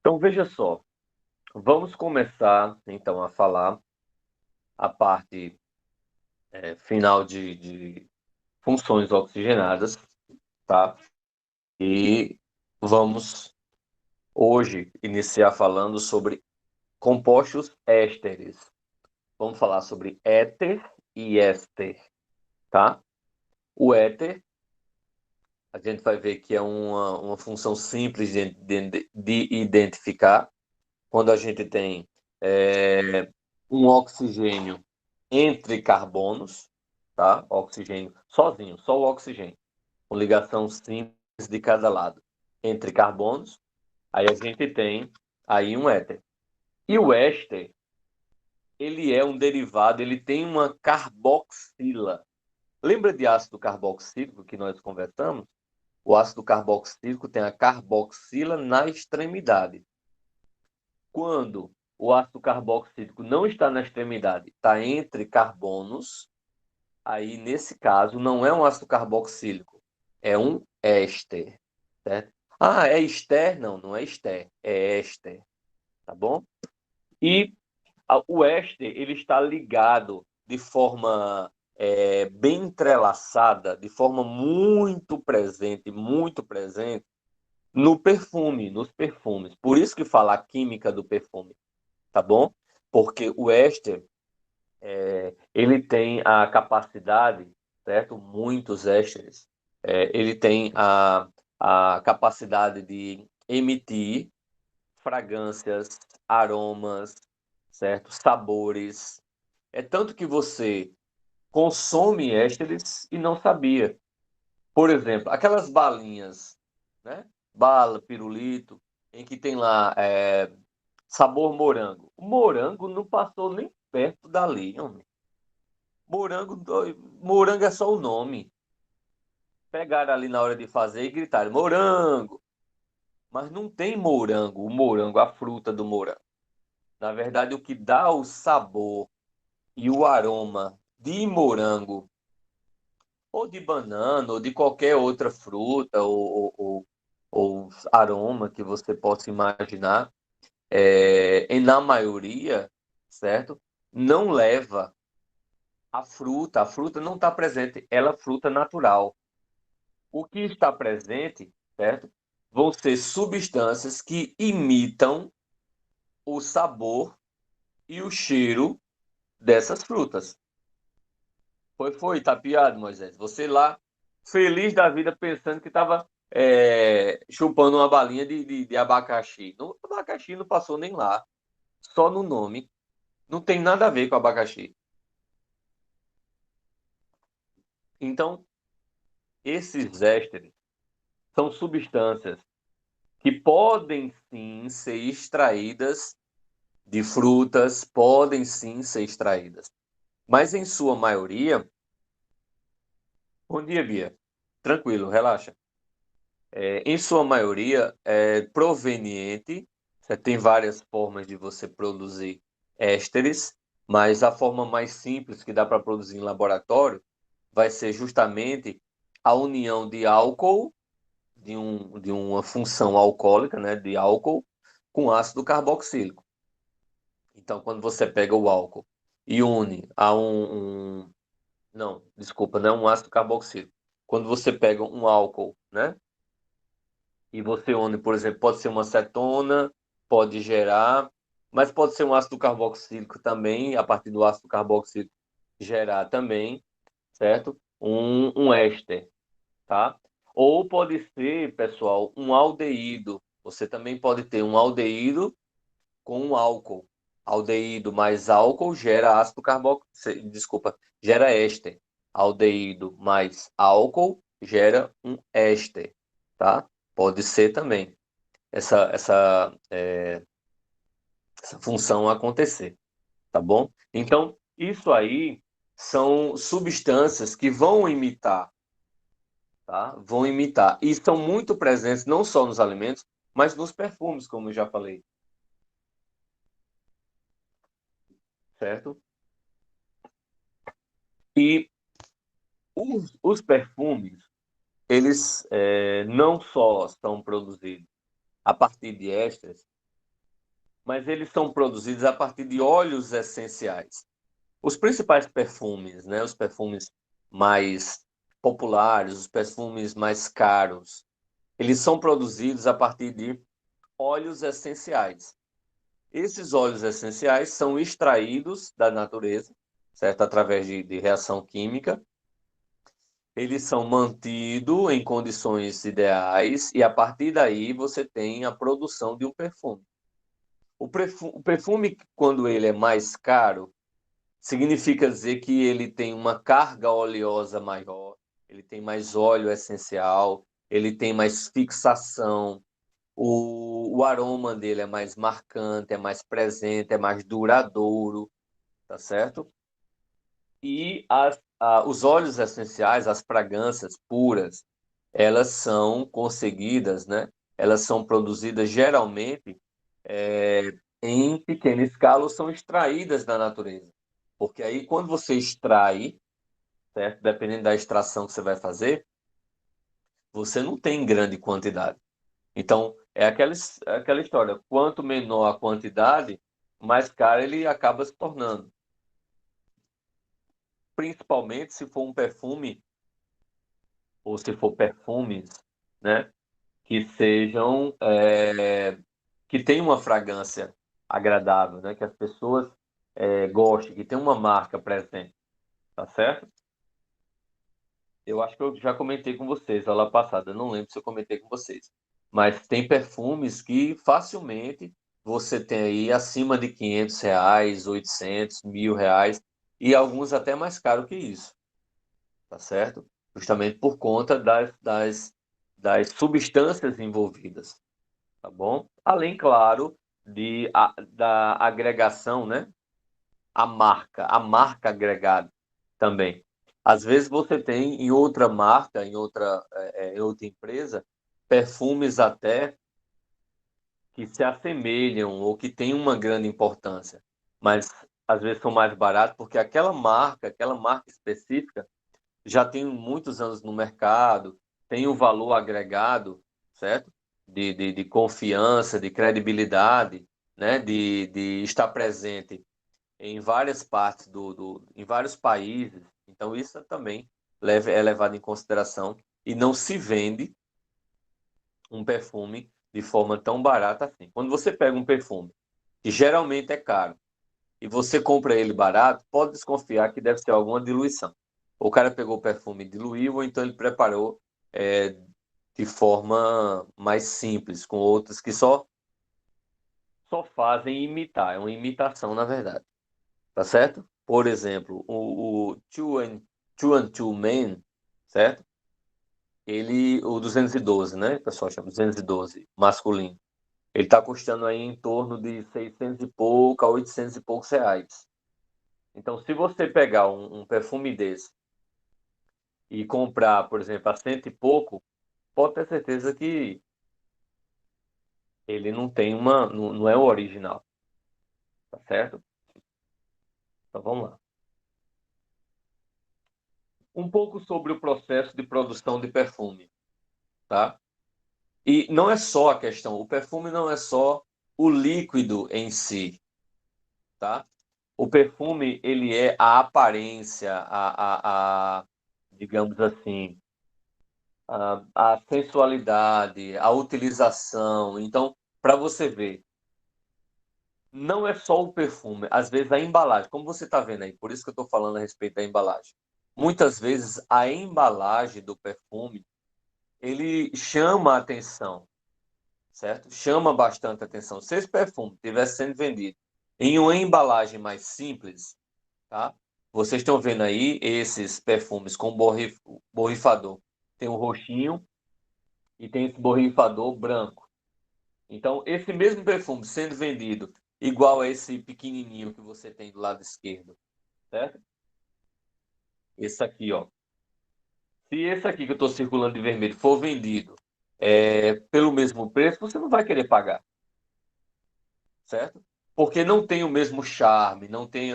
Então, veja só, vamos começar, então, a falar a parte final de funções oxigenadas, tá? E vamos, hoje, iniciar falando sobre compostos ésteres. Vamos falar sobre éter e éster, tá? O éter, a gente vai ver que é uma função simples de identificar. Quando a gente tem um oxigênio entre carbonos, tá? Oxigênio sozinho, só o oxigênio, com ligação simples de cada lado entre carbonos, aí a gente tem aí um éter. E o éster, ele é um derivado, ele tem uma carboxila. Lembra de ácido carboxílico que nós conversamos? O ácido carboxílico tem a carboxila na extremidade. Quando o ácido carboxílico não está na extremidade, está entre carbonos, aí nesse caso não é um ácido carboxílico, é um éster, certo? Ah, é ester? Não, não é ester, é éster, tá bom? E o éster, ele está ligado de forma bem entrelaçada, de forma muito presente, no perfume, nos perfumes. Por isso que fala a química do perfume, tá bom? Porque o éster, ele tem a capacidade, certo? Muitos ésteres, ele tem a capacidade de emitir fragrâncias, aromas, certo? Sabores. É tanto que você consome ésteres e não sabia. Por exemplo, aquelas balinhas, né? Bala, pirulito, em que tem lá sabor morango. O morango não passou nem perto dali, homem. Morango é só o nome. Pegaram ali na hora de fazer e gritaram morango. Mas não tem morango, o morango, a fruta do morango. Na verdade, o que dá o sabor e o aroma de morango, ou de banana, ou de qualquer outra fruta, ou aroma que você possa imaginar, e na maioria, certo? Não leva a fruta não está presente, ela é fruta natural. O que está presente, certo? Vão ser substâncias que imitam o sabor e o cheiro dessas frutas. Foi, tá piado, Moisés. Você lá, feliz da vida, pensando que estava chupando uma balinha de abacaxi. No abacaxi não passou nem lá, só no nome. Não tem nada a ver com abacaxi. Então, esses ésteres são substâncias que podem sim ser extraídas de frutas, podem sim ser extraídas. Mas em sua maioria, bom dia, Bia. Tranquilo, relaxa. Em sua maioria, é proveniente, tem várias formas de você produzir ésteres, mas a forma mais simples que dá para produzir em laboratório vai ser justamente a união de álcool, de uma função alcoólica, né, de álcool, com ácido carboxílico. Então, quando você pega o álcool e une a não, desculpa, não é um ácido carboxílico. Quando você pega um álcool, né, e você une, por exemplo, pode ser uma cetona, pode gerar, mas pode ser um ácido carboxílico também, a partir do ácido carboxílico gerar também, certo? Um éster, tá? Ou pode ser, pessoal, um aldeído. Você também pode ter um aldeído com um álcool. Aldeído mais álcool gera ácido carboxílico, desculpa, gera éster. Aldeído mais álcool gera um éster, tá? Pode ser também essa função acontecer, tá bom? Então, isso aí são substâncias que vão imitar, tá? Vão imitar. E estão muito presentes não só nos alimentos, mas nos perfumes, como eu já falei, certo? E Os perfumes, eles não só são produzidos a partir de ésteres, mas eles são produzidos a partir de óleos essenciais. Os principais perfumes, né, os perfumes mais populares, os perfumes mais caros, eles são produzidos a partir de óleos essenciais. Esses óleos essenciais são extraídos da natureza, certo? Através de reação química. Eles são mantidos em condições ideais e a partir daí você tem a produção de um perfume. O perfume, quando ele é mais caro, significa dizer que ele tem uma carga oleosa maior, ele tem mais óleo essencial, ele tem mais fixação, o aroma dele é mais marcante, é mais presente, é mais duradouro, tá certo? E os óleos essenciais, as fragrâncias puras, elas são conseguidas, né? Elas são produzidas geralmente é, em pequena escala ou são extraídas da natureza. Porque aí, quando você extrai, certo? Dependendo da extração que você vai fazer, você não tem grande quantidade. Então, é aquela história: quanto menor a quantidade, mais caro ele acaba se tornando. Principalmente se for um perfume, ou se for perfumes, né? Que sejam, que tenham uma fragrância agradável, né? Que as pessoas gostem, que tem uma marca presente, tá certo? Eu acho que eu já comentei com vocês lá passada, eu não lembro se eu comentei com vocês. Mas tem perfumes que facilmente você tem aí acima de R$ 500, 800, R$ 1.000, e alguns até mais caro que isso, tá certo? Justamente por conta das substâncias envolvidas, tá bom? Além, claro, da agregação, né? A marca agregada também. Às vezes você tem em outra marca, em outra empresa, perfumes até que se assemelham ou que têm uma grande importância, mas às vezes são mais baratos porque aquela marca específica já tem muitos anos no mercado, tem um valor agregado, certo? De confiança, de credibilidade, né? De estar presente em várias partes em vários países. Então, isso também é levado em consideração e não se vende um perfume de forma tão barata assim. Quando você pega um perfume, que geralmente é caro, e você compra ele barato, pode desconfiar que deve ser alguma diluição. O cara pegou o perfume e diluiu, ou então ele preparou é, de forma mais simples, com outros que só fazem imitar, é uma imitação na verdade. Tá certo? Por exemplo, o Two and Two Men, certo? O 212, né? O pessoal chama 212, masculino. Ele está custando aí em torno de 600 e pouco a 800 e poucos reais. Então, se você pegar um perfume desse e comprar, por exemplo, a cento e pouco, pode ter certeza que ele não é o original, tá certo? Então, vamos lá. Um pouco sobre o processo de produção de perfume, tá? E não é só a questão, o perfume não é só o líquido em si, tá? O perfume, ele é a aparência, digamos assim, a sensualidade, a utilização. Então, para você ver, não é só o perfume, às vezes a embalagem, como você está vendo aí, por isso que eu estou falando a respeito da embalagem. Muitas vezes a embalagem do perfume, ele chama a atenção, certo? Chama bastante atenção. Se esse perfume estivesse sendo vendido em uma embalagem mais simples, tá? Vocês estão vendo aí esses perfumes com borrifador. Tem o roxinho e tem esse borrifador branco. Então, esse mesmo perfume sendo vendido igual a esse pequenininho que você tem do lado esquerdo, certo? Esse aqui, ó. Se esse aqui que eu estou circulando de vermelho for vendido pelo mesmo preço, você não vai querer pagar, certo? Porque não tem o mesmo charme, não tem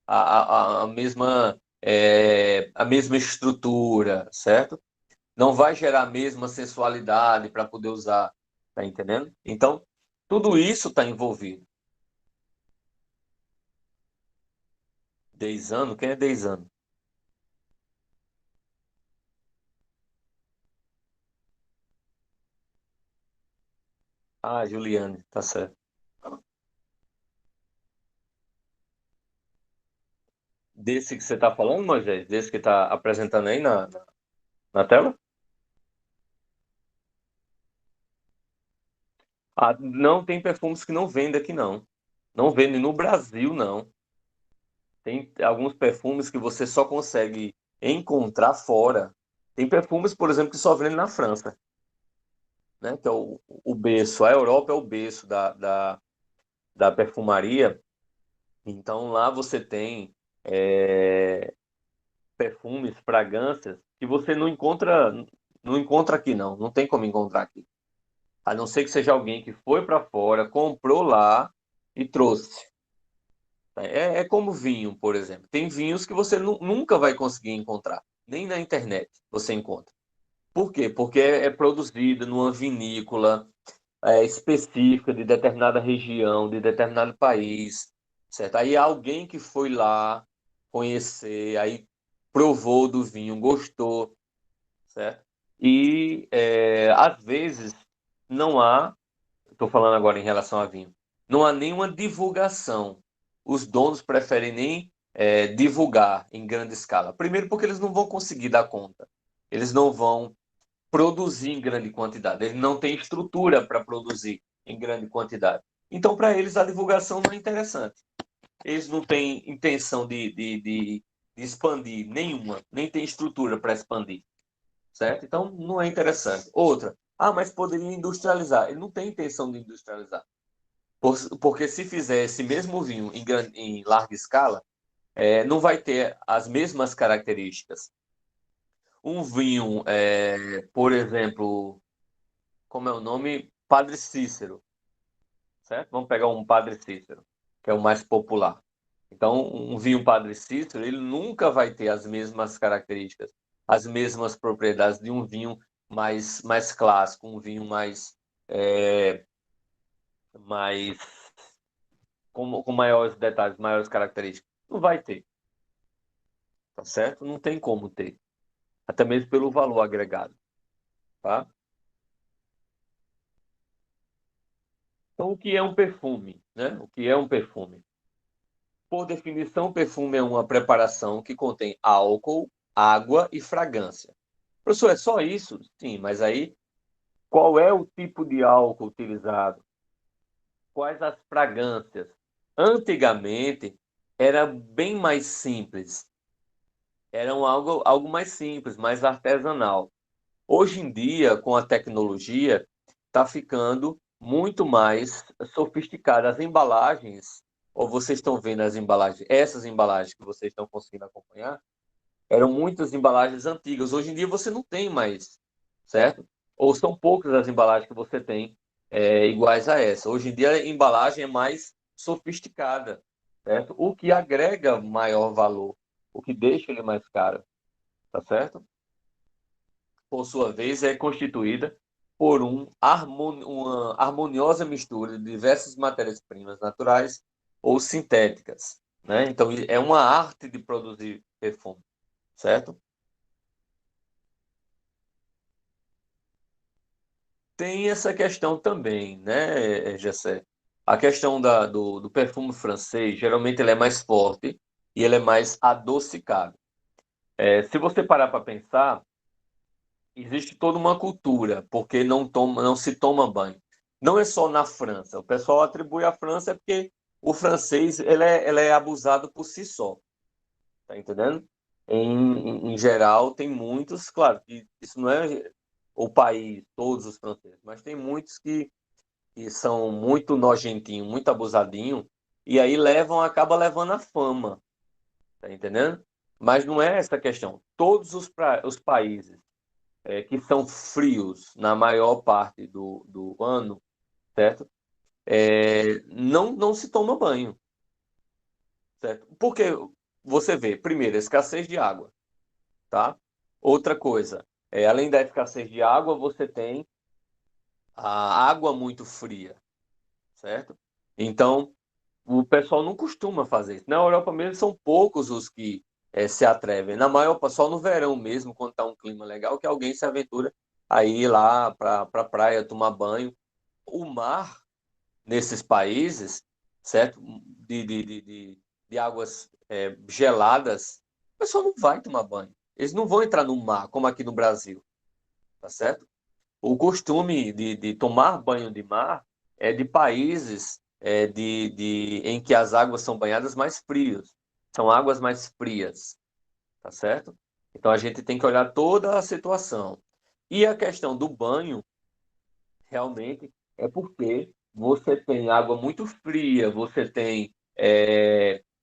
a mesma a mesma estrutura, certo? Não vai gerar a mesma sensualidade para poder usar, tá entendendo? Então, tudo isso está envolvido. 10 anos? Quem é 10 anos? Ah, Juliane, tá certo. Desse que você está falando, Moisés? Desse que está apresentando aí na tela? Ah, não, tem perfumes que não vendem aqui, não. Não vendem no Brasil, não. Tem alguns perfumes que você só consegue encontrar fora. Tem perfumes, por exemplo, que só vendem na França, né? Que é o berço. A Europa é o berço da perfumaria. Então lá você tem perfumes, fragrâncias que você não encontra aqui, não. Não tem como encontrar aqui. A não ser que seja alguém que foi para fora, comprou lá e trouxe. É como vinho, por exemplo. Tem vinhos que você nunca vai conseguir encontrar, nem na internet você encontra. Por quê? Porque é produzido numa vinícola específica de determinada região, de determinado país, certo? Aí alguém que foi lá conhecer, aí provou do vinho, gostou, certo? E às vezes não há, estou falando agora em relação a vinho, não há nenhuma divulgação. Os donos preferem nem divulgar em grande escala. Primeiro, porque eles não vão conseguir dar conta. Eles não vão produzir em grande quantidade. Eles não têm estrutura para produzir em grande quantidade. Então, para eles, a divulgação não é interessante. Eles não têm intenção de expandir nenhuma, nem têm estrutura para expandir, certo? Então, não é interessante. Outra, mas poderia industrializar. Ele não tem intenção de industrializar. Porque se fizer esse mesmo vinho em larga escala, não vai ter as mesmas características. Um vinho, por exemplo, como é o nome? Padre Cícero, certo? Vamos pegar um Padre Cícero, que é o mais popular. Então, um vinho Padre Cícero, ele nunca vai ter as mesmas características, as mesmas propriedades de um vinho mais clássico, um vinho mais com maiores detalhes, maiores características. Não vai ter, tá certo? Não tem como ter, até mesmo pelo valor agregado, tá? Então, o que é um perfume, né? O que é um perfume? Por definição, perfume é uma preparação que contém álcool, água e fragrância. Professor, é só isso? Sim, mas aí qual é o tipo de álcool utilizado? Quais as fragrâncias? Antigamente era bem mais simples, era algo mais simples, mais artesanal. Hoje em dia, com a tecnologia, está ficando muito mais sofisticado. As embalagens, ou vocês estão vendo as embalagens, essas embalagens que vocês estão conseguindo acompanhar, eram muitas embalagens antigas. Hoje em dia você não tem mais, certo? Ou são poucas as embalagens que você tem iguais a essa. Hoje em dia a embalagem é mais sofisticada, certo? O que agrega maior valor, o que deixa ele mais caro, tá certo? Por sua vez, é constituída por uma harmoniosa mistura de diversas matérias-primas naturais ou sintéticas, né? Então, é uma arte de produzir perfume, certo? Tem essa questão também, né, Gessé? A questão do perfume francês, geralmente ele é mais forte e ele é mais adocicado. Se você parar para pensar, existe toda uma cultura, porque não se toma banho. Não é só na França. O pessoal atribui à França porque o francês ele é abusado por si só, tá entendendo? Em geral, tem muitos, claro, que isso não é o país, todos os franceses, mas tem muitos que são muito nojentinhos, muito abusadinhos, e aí acaba levando a fama, tá entendendo? Mas não é essa a questão. Todos os países que são frios na maior parte do ano, certo? Não se toma banho, certo? Por quê? você vê, primeiro, a escassez de água, tá? Outra coisa, além da escassez de água, você tem a água muito fria, certo? Então, o pessoal não costuma fazer isso. Na Europa mesmo são poucos os que se atrevem. Na maior, só no verão mesmo, quando está um clima legal, que alguém se aventura a ir lá para a praia tomar banho. O mar, nesses países, certo? De águas geladas, o pessoal não vai tomar banho. Eles não vão entrar no mar, como aqui no Brasil, tá certo? O costume de tomar banho de mar é de países em que as águas são banhadas mais frios. São águas mais frias, tá certo? Então a gente tem que olhar toda a situação. E a questão do banho, realmente, é porque você tem água muito fria, você tem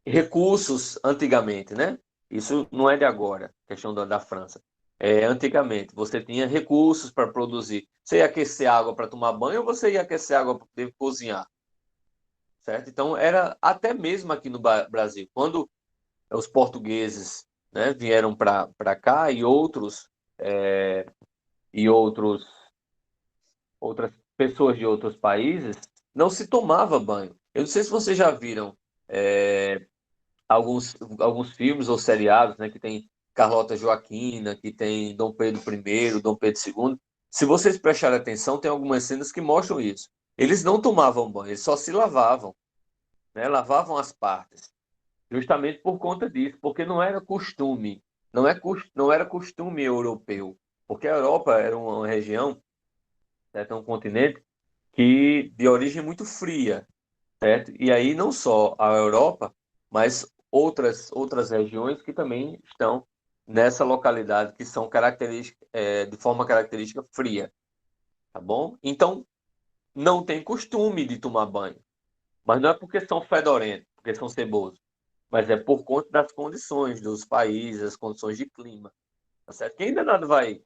recursos antigamente, né? Isso não é de agora, questão da França. Antigamente, você tinha recursos para produzir. Você ia aquecer água para tomar banho ou você ia aquecer água para poder cozinhar, certo? Então, era até mesmo aqui no Brasil, quando os portugueses, né, vieram para cá é, e outras pessoas de outros países, não se tomava banho. Eu não sei se vocês já viram alguns filmes ou seriados, né, que tem Carlota Joaquina, que tem Dom Pedro I, Dom Pedro II. Se vocês prestarem atenção, tem algumas cenas que mostram isso. Eles não tomavam banho, eles só se lavavam, né? Lavavam as partes, justamente por conta disso, porque não era costume, não era costume europeu, porque a Europa era uma região, certo? Um continente que de origem muito fria, certo? E aí não só a Europa, mas outras regiões que também estão nessa localidade que são de forma característica fria, tá bom? Então não tem costume de tomar banho, mas não é porque são fedorentos, porque são cebosos, mas é por conta das condições dos países, as condições de clima, tá certo? Quem danado vai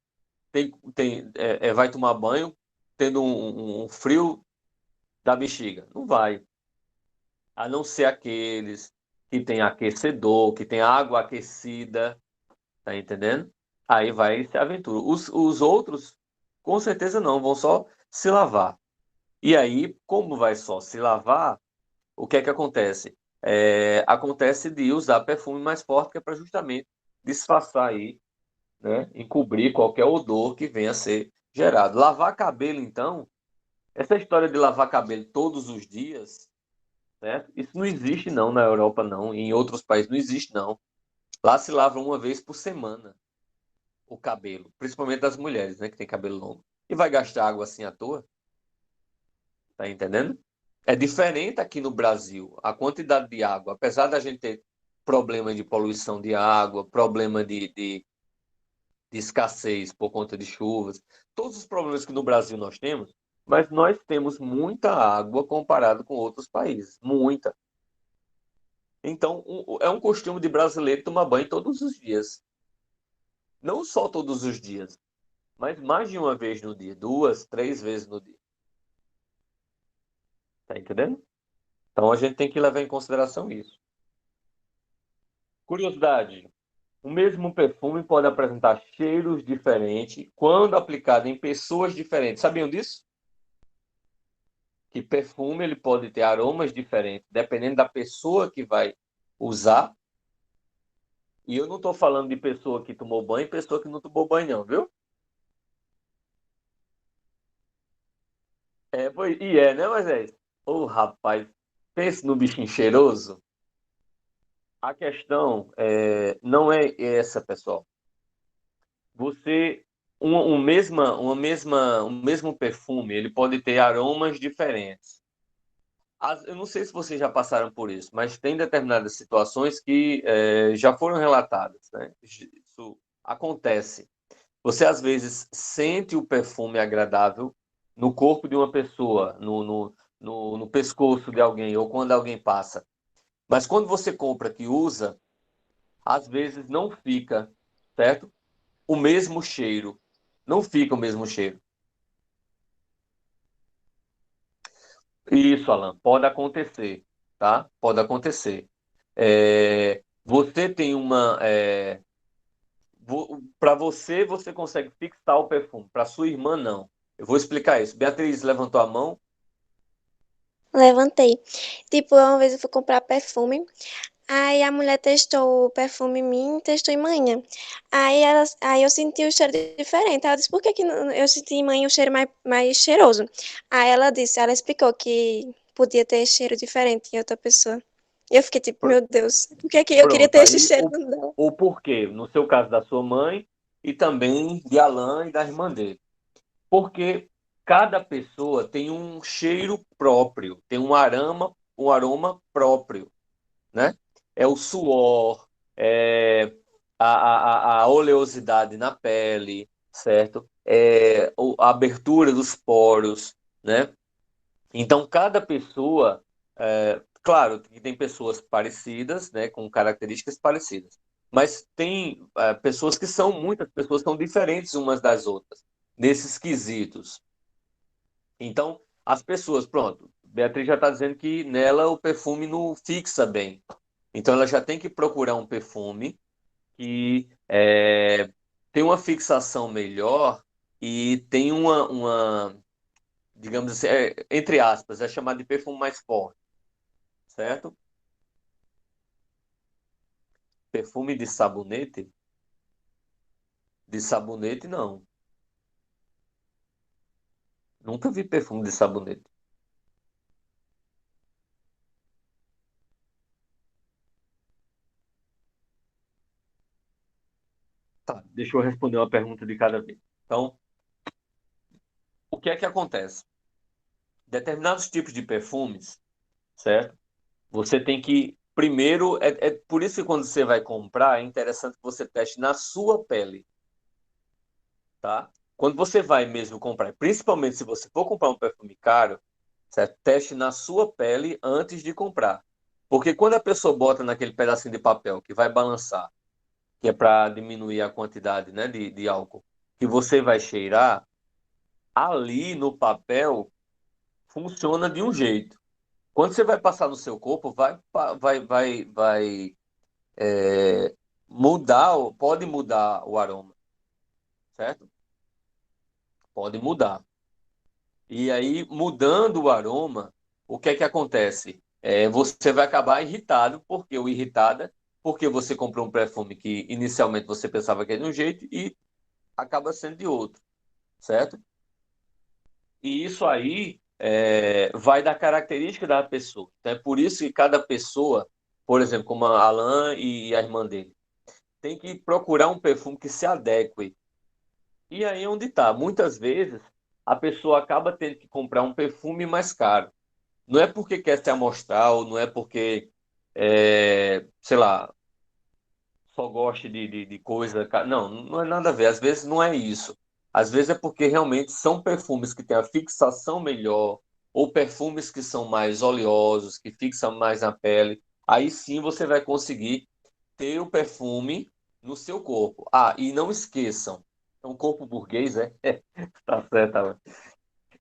tomar banho tendo um frio da bexiga? Não vai. A não ser aqueles que tem aquecedor, que tem água aquecida, tá entendendo? Aí vai se aventura. Os outros, com certeza não, vão só se lavar. E aí, como vai só se lavar, o que é que acontece? Acontece de usar perfume mais forte, que é para justamente disfarçar aí, né? Encobrir qualquer odor que venha a ser gerado. Lavar cabelo, então, essa história de lavar cabelo todos os dias, certo? Isso não existe não na Europa não, e em outros países não existe não. Lá se lava uma vez por semana o cabelo, principalmente das mulheres, né, que tem cabelo longo. E vai gastar água assim à toa, tá entendendo? É diferente aqui no Brasil, a quantidade de água, apesar da gente ter problema de poluição de água, problema de escassez por conta de chuvas, todos os problemas que no Brasil nós temos, mas nós temos muita água comparado com outros países, muita. Então, é um costume de brasileiro tomar banho todos os dias. Não só todos os dias, mas mais de uma vez no dia, duas, três vezes no dia. Tá entendendo? Então a gente tem que levar em consideração isso. Curiosidade: o mesmo perfume pode apresentar cheiros diferentes quando aplicado em pessoas diferentes. Sabiam disso? Que perfume ele pode ter aromas diferentes, dependendo da pessoa que vai usar. E eu não estou falando de pessoa que tomou banho e pessoa que não tomou banho, não, viu? Né, mas é isso. Ô, rapaz, pense no bichinho cheiroso. A questão não é essa, pessoal. Você, um mesmo perfume, ele pode ter aromas diferentes. Eu não sei se vocês já passaram por isso, mas tem determinadas situações que já foram relatadas, né? Isso acontece. Você às vezes sente o perfume agradável no corpo de uma pessoa, no pescoço de alguém, ou quando alguém passa. Mas quando você compra que usa, às vezes não fica, certo? O mesmo cheiro. Não fica o mesmo cheiro. Isso, Alan, pode acontecer, tá? Pode acontecer. Você tem uma. Para você, você consegue fixar o perfume. Para sua irmã, não. Eu vou explicar isso. Beatriz levantou a mão. Levantei. Tipo, uma vez eu fui comprar perfume, aí a mulher testou o perfume em mim, testou em manhã. Aí eu senti o cheiro diferente. Ela disse, por que que eu senti em manhã o cheiro mais cheiroso? Aí ela explicou que podia ter cheiro diferente em outra pessoa. E eu fiquei tipo, Pr- meu Deus, por que que eu queria Pronto. ter esse Aí cheiro dela? o porquê. No seu caso, da sua mãe e também de Alan e da irmã dele. Porque cada pessoa tem um cheiro próprio, tem um aroma próprio, né? É o suor, é a oleosidade na pele, certo? A abertura dos poros, né? Então, cada pessoa, claro que tem pessoas parecidas, né, com características parecidas, mas tem pessoas que são, muitas pessoas são diferentes umas das outras, nesses quesitos. Então, as pessoas, pronto, Beatriz já está dizendo que nela o perfume não fixa bem. Então, ela já tem que procurar um perfume que tem uma fixação melhor e tem digamos assim, entre aspas, é chamado de perfume mais forte, certo? Perfume de sabonete? De sabonete, não. Nunca vi perfume de sabonete. Tá, deixa eu responder uma pergunta de cada vez. Então, o que é que acontece? Determinados tipos de perfumes, certo? Você tem que, primeiro, é por isso que quando você vai comprar, é interessante que você teste na sua pele, tá? Quando você vai mesmo comprar, principalmente se você for comprar um perfume caro, certo? Teste na sua pele antes de comprar. Porque quando a pessoa bota naquele pedacinho de papel que vai balançar, que é para diminuir a quantidade, né, de álcool, que você vai cheirar, ali no papel funciona de um jeito. Quando você vai passar no seu corpo, vai mudar, pode mudar o aroma, certo? Pode mudar. E aí, mudando o aroma, o que é que acontece? Você vai acabar irritado, porque ou irritada, porque você comprou um perfume que inicialmente você pensava que era de um jeito e acaba sendo de outro, certo? E isso aí vai da característica da pessoa. Então, é por isso que cada pessoa, por exemplo, como a Alan e a irmã dele, tem que procurar um perfume que se adeque. E aí é onde está. Muitas vezes a pessoa acaba tendo que comprar um perfume mais caro. Não é porque quer se amostrar, ou não é porque, sei lá, só gosta de coisa. Não, não é nada a ver. Às vezes não é isso. Às vezes é porque realmente são perfumes que têm a fixação melhor, ou perfumes que são mais oleosos, que fixam mais na pele. Aí sim você vai conseguir ter o perfume no seu corpo. Ah, e não esqueçam, é um corpo burguês, é? Tá certo, tá.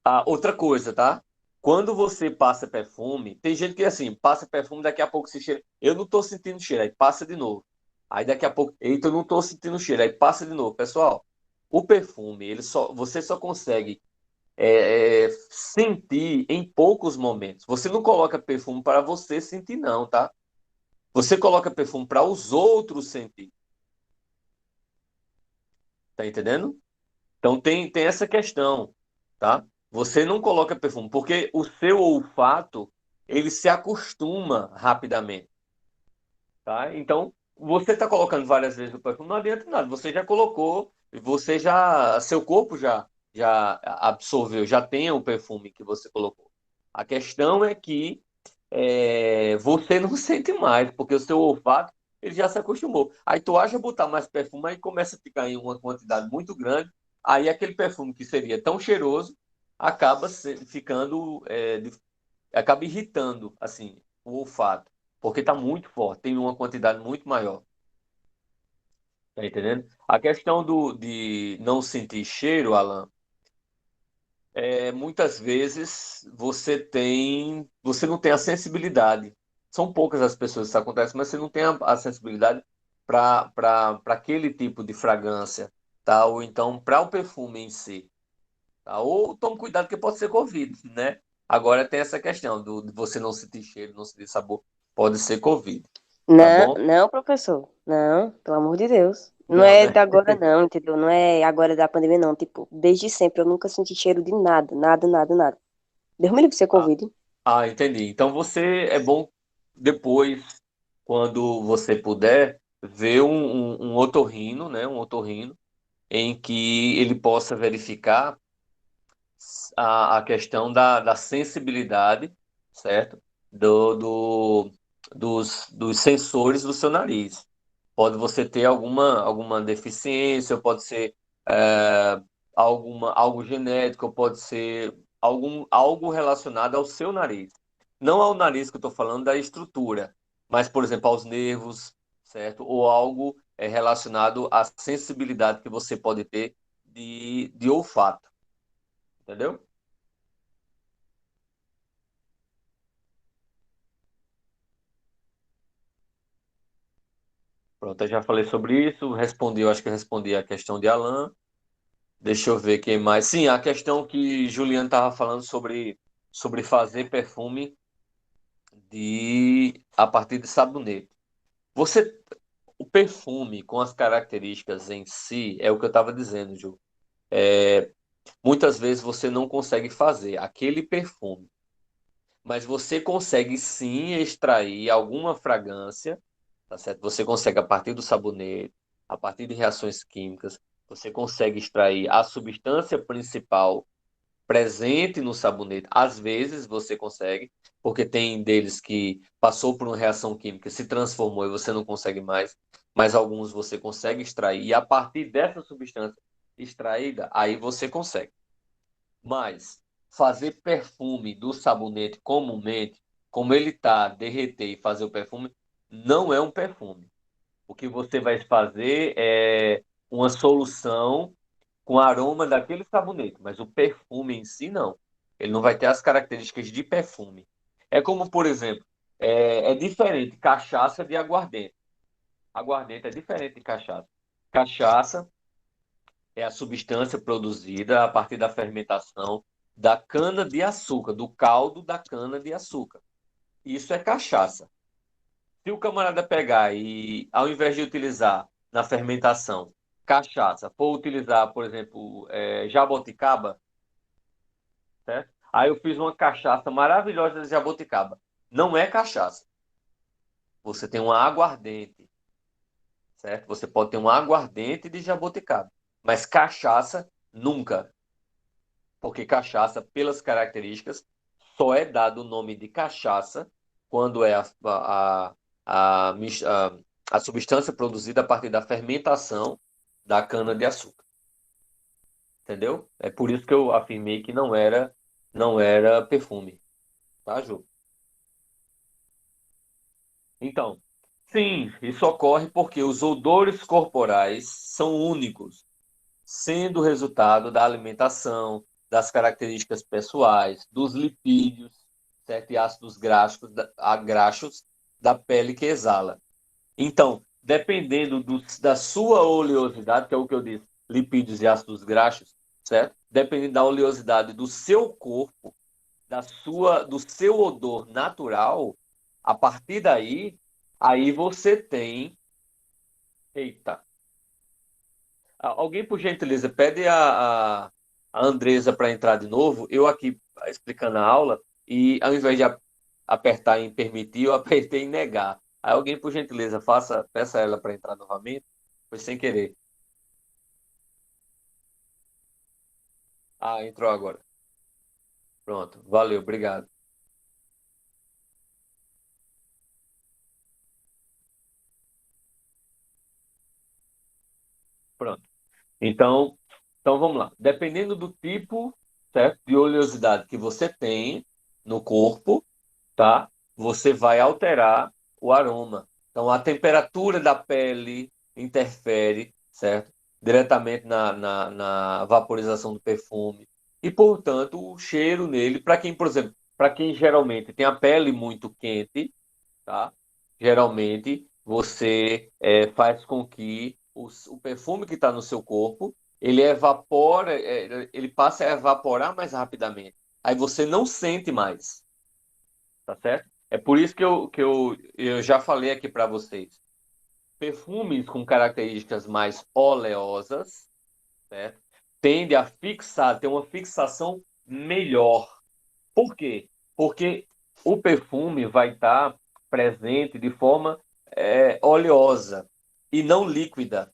Ah, outra coisa, tá? Quando você passa perfume, tem gente que assim, passa perfume, daqui a pouco se cheira. Eu não tô sentindo cheiro, aí passa de novo. Aí daqui a pouco, eita, eu não tô sentindo cheiro, aí passa de novo. Pessoal, o perfume, você só consegue sentir em poucos momentos. Você não coloca perfume para você sentir, não, tá? Você coloca perfume para os outros sentir. Tá entendendo? Então tem essa questão, tá? Você não coloca perfume, porque o seu olfato, ele se acostuma rapidamente, tá? Então, você está colocando várias vezes o perfume, não adianta nada. Você já colocou, seu corpo já absorveu, já tem o perfume que você colocou. A questão é que você não sente mais, porque o seu olfato, ele já se acostumou. Aí tu acha botar mais perfume, aí começa a ficar em uma quantidade muito grande, aí aquele perfume que seria tão cheiroso, acaba ficando, acaba irritando, assim, o olfato, porque está muito forte, tem uma quantidade muito maior, tá entendendo? A questão de não sentir cheiro, Alan, muitas vezes você não tem a sensibilidade, são poucas as pessoas que isso acontece, mas você não tem a sensibilidade para aquele tipo de fragrância, tá? Ou então para o perfume em si, tá? Ou tome cuidado que pode ser Covid, né? Agora tem essa questão de você não sentir cheiro, não sentir sabor, pode ser Covid, tá Não, bom? não, professor. Não, pelo amor de Deus. Não Não, é né? da agora, não, entendeu? Não é agora da pandemia, não. Tipo, desde sempre eu nunca senti cheiro de nada, nada, nada, nada. Deus me livre de ser Ah, Covid. entendi. Então você é bom depois, quando você puder, ver um otorrino, né? Um otorrino em que ele possa verificar a questão da sensibilidade, certo? Dos sensores do seu nariz. Pode você ter alguma deficiência, ou pode ser é, algo genético, ou pode ser algo relacionado ao seu nariz. Não ao nariz que eu estou falando da estrutura, mas, por exemplo, aos nervos, certo? Ou algo relacionado à sensibilidade que você pode ter de olfato, entendeu? Pronto, eu já falei sobre isso, respondi, eu acho que eu respondi a questão de Alan. Deixa eu ver quem mais. Sim, a questão que Juliano estava falando sobre fazer perfume a partir de sabonete. Você, o perfume com as características em si, é o que eu estava dizendo, Ju. Muitas vezes você não consegue fazer aquele perfume, mas você consegue sim extrair alguma fragrância, tá certo? Você consegue a partir do sabonete, a partir de reações químicas, você consegue extrair a substância principal presente no sabonete. Às vezes você consegue, porque tem deles que passou por uma reação química, se transformou e você não consegue mais, mas alguns você consegue extrair e a partir dessa substância extraída, aí você consegue. Mas fazer perfume do sabonete comumente, como ele tá, derreter e fazer o perfume, não é um perfume. O que você vai fazer é uma solução com aroma daquele sabonete, mas o perfume em si não. Ele não vai ter as características de perfume. É como, por exemplo, é diferente cachaça de aguardente. Aguardente é diferente de cachaça. Cachaça é a substância produzida a partir da fermentação da cana-de-açúcar, do caldo da cana-de-açúcar. Isso é cachaça. Se o camarada pegar e, ao invés de utilizar na fermentação cachaça, for utilizar, por exemplo, jaboticaba, certo? Aí eu fiz uma cachaça maravilhosa de jaboticaba. Não é cachaça. Você tem uma aguardente, certo? Você pode ter uma aguardente de jaboticaba, mas cachaça nunca. Porque cachaça, pelas características, só é dado o nome de cachaça quando é a substância produzida a partir da fermentação da cana-de-açúcar. Entendeu? É por isso que eu afirmei que não era perfume, tá, Ju? Então, sim, isso ocorre porque os odores corporais são únicos, sendo resultado da alimentação, das características pessoais, dos lipídios, certo? E ácidos graxos da pele que exala. Então, dependendo da sua oleosidade, que é o que eu disse, lipídios e ácidos graxos, certo? Dependendo da oleosidade do seu corpo, do seu odor natural, a partir daí, aí você tem. Eita, alguém, por gentileza, pede a Andresa para entrar de novo. Eu aqui explicando a aula e ao invés de apertar em permitir, eu apertei em negar. Aí alguém, por gentileza, peça ela para entrar novamente. Foi sem querer. Ah, entrou agora. Pronto. Valeu, obrigado. Pronto. Então vamos lá. Dependendo do tipo, certo, de oleosidade que você tem no corpo, tá? Você vai alterar o aroma. Então, a temperatura da pele interfere, certo? Diretamente na vaporização do perfume. E, portanto, o cheiro nele, para quem, por exemplo, para quem geralmente tem a pele muito quente, tá? Geralmente, você faz com que o perfume que está no seu corpo, ele evapora, ele passa a evaporar mais rapidamente. Aí você não sente mais, tá certo? É por isso que eu já falei aqui para vocês. Perfumes com características mais oleosas, certo? Tende a fixar, ter uma fixação melhor. Por quê? Porque o perfume vai estar presente de forma oleosa e não líquida.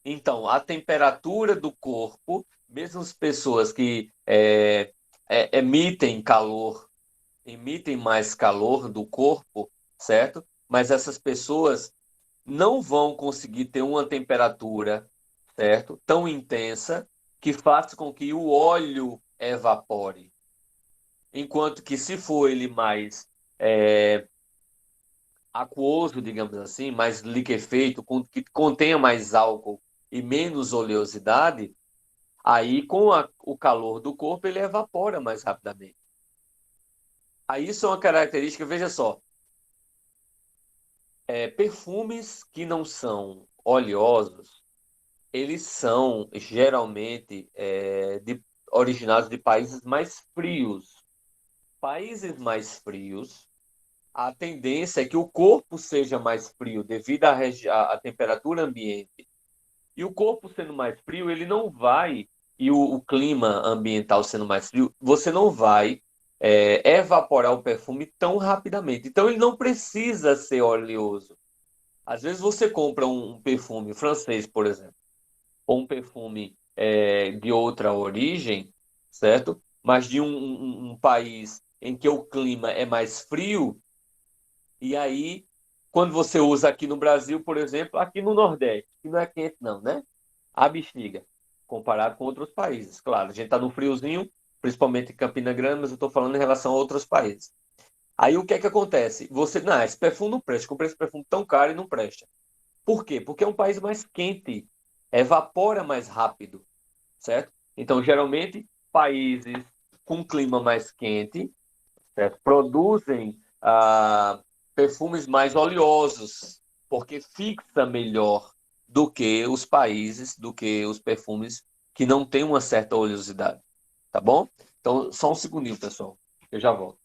Então, a temperatura do corpo, mesmo as pessoas que emitem calor, emitem mais calor do corpo, certo? Mas essas pessoas não vão conseguir ter uma temperatura, certo? Tão intensa que faça com que o óleo evapore. Enquanto que se for ele mais aquoso, digamos assim, mais liquefeito, que contenha mais álcool e menos oleosidade, aí com o calor do corpo ele evapora mais rapidamente. Aí isso é uma característica, veja só, perfumes que não são oleosos, eles são geralmente originados de países mais frios. Países mais frios, a tendência é que o corpo seja mais frio devido à temperatura ambiente. E o corpo sendo mais frio, ele não vai, e o clima ambiental sendo mais frio, você não vai evaporar o perfume tão rapidamente. Então, ele não precisa ser oleoso. Às vezes você compra um perfume francês, por exemplo, ou um perfume de outra origem, certo? Mas de um país em que o clima é mais frio, e aí, quando você usa aqui no Brasil, por exemplo, aqui no Nordeste, que não é quente não, né? A bexiga, comparado com outros países. Claro, a gente está no friozinho, principalmente em Campina Grande, mas eu estou falando em relação a outros países. Aí o que é que acontece? Você, não, esse perfume não presta, comprei esse perfume tão caro e não presta. Por quê? Porque é um país mais quente, evapora mais rápido, certo? Então, geralmente, países com clima mais quente, certo? Produzem perfumes mais oleosos, porque fixa melhor do que os perfumes que não têm uma certa oleosidade, tá bom? Então, só um segundinho, pessoal, eu já volto.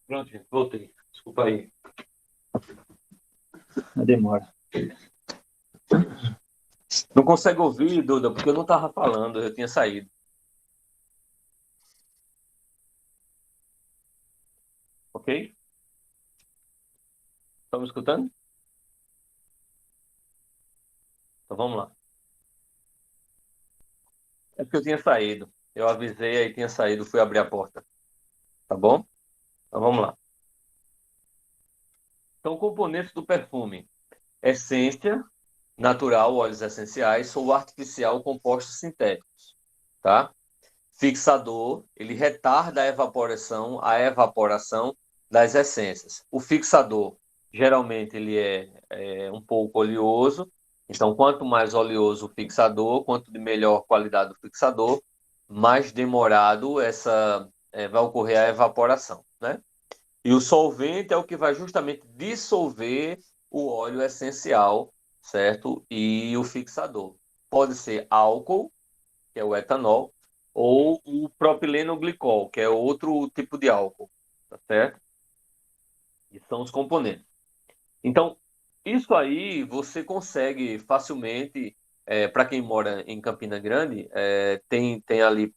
Pronto, gente, voltei. Desculpa aí a demora. Não consegue ouvir, Duda, porque eu não estava falando, eu tinha saído. Ok? Estão me escutando? Então vamos lá. É porque eu tinha saído. Eu avisei, aí tinha saído, fui abrir a porta. Tá bom? Então vamos lá. Então, componentes do perfume: essência natural, óleos essenciais, ou artificial, compostos sintéticos, tá? Fixador, ele retarda a evaporação das essências. O fixador, geralmente, ele é um pouco oleoso. Então, quanto mais oleoso o fixador, quanto de melhor qualidade o fixador, mais demorado vai ocorrer a evaporação, né? E o solvente é o que vai justamente dissolver o óleo essencial certo? E o fixador. Pode ser álcool, que é o etanol, ou o propilenoglicol, que é outro tipo de álcool, tá certo? E são os componentes. Então, isso aí você consegue facilmente, para quem mora em Campina Grande, tem ali,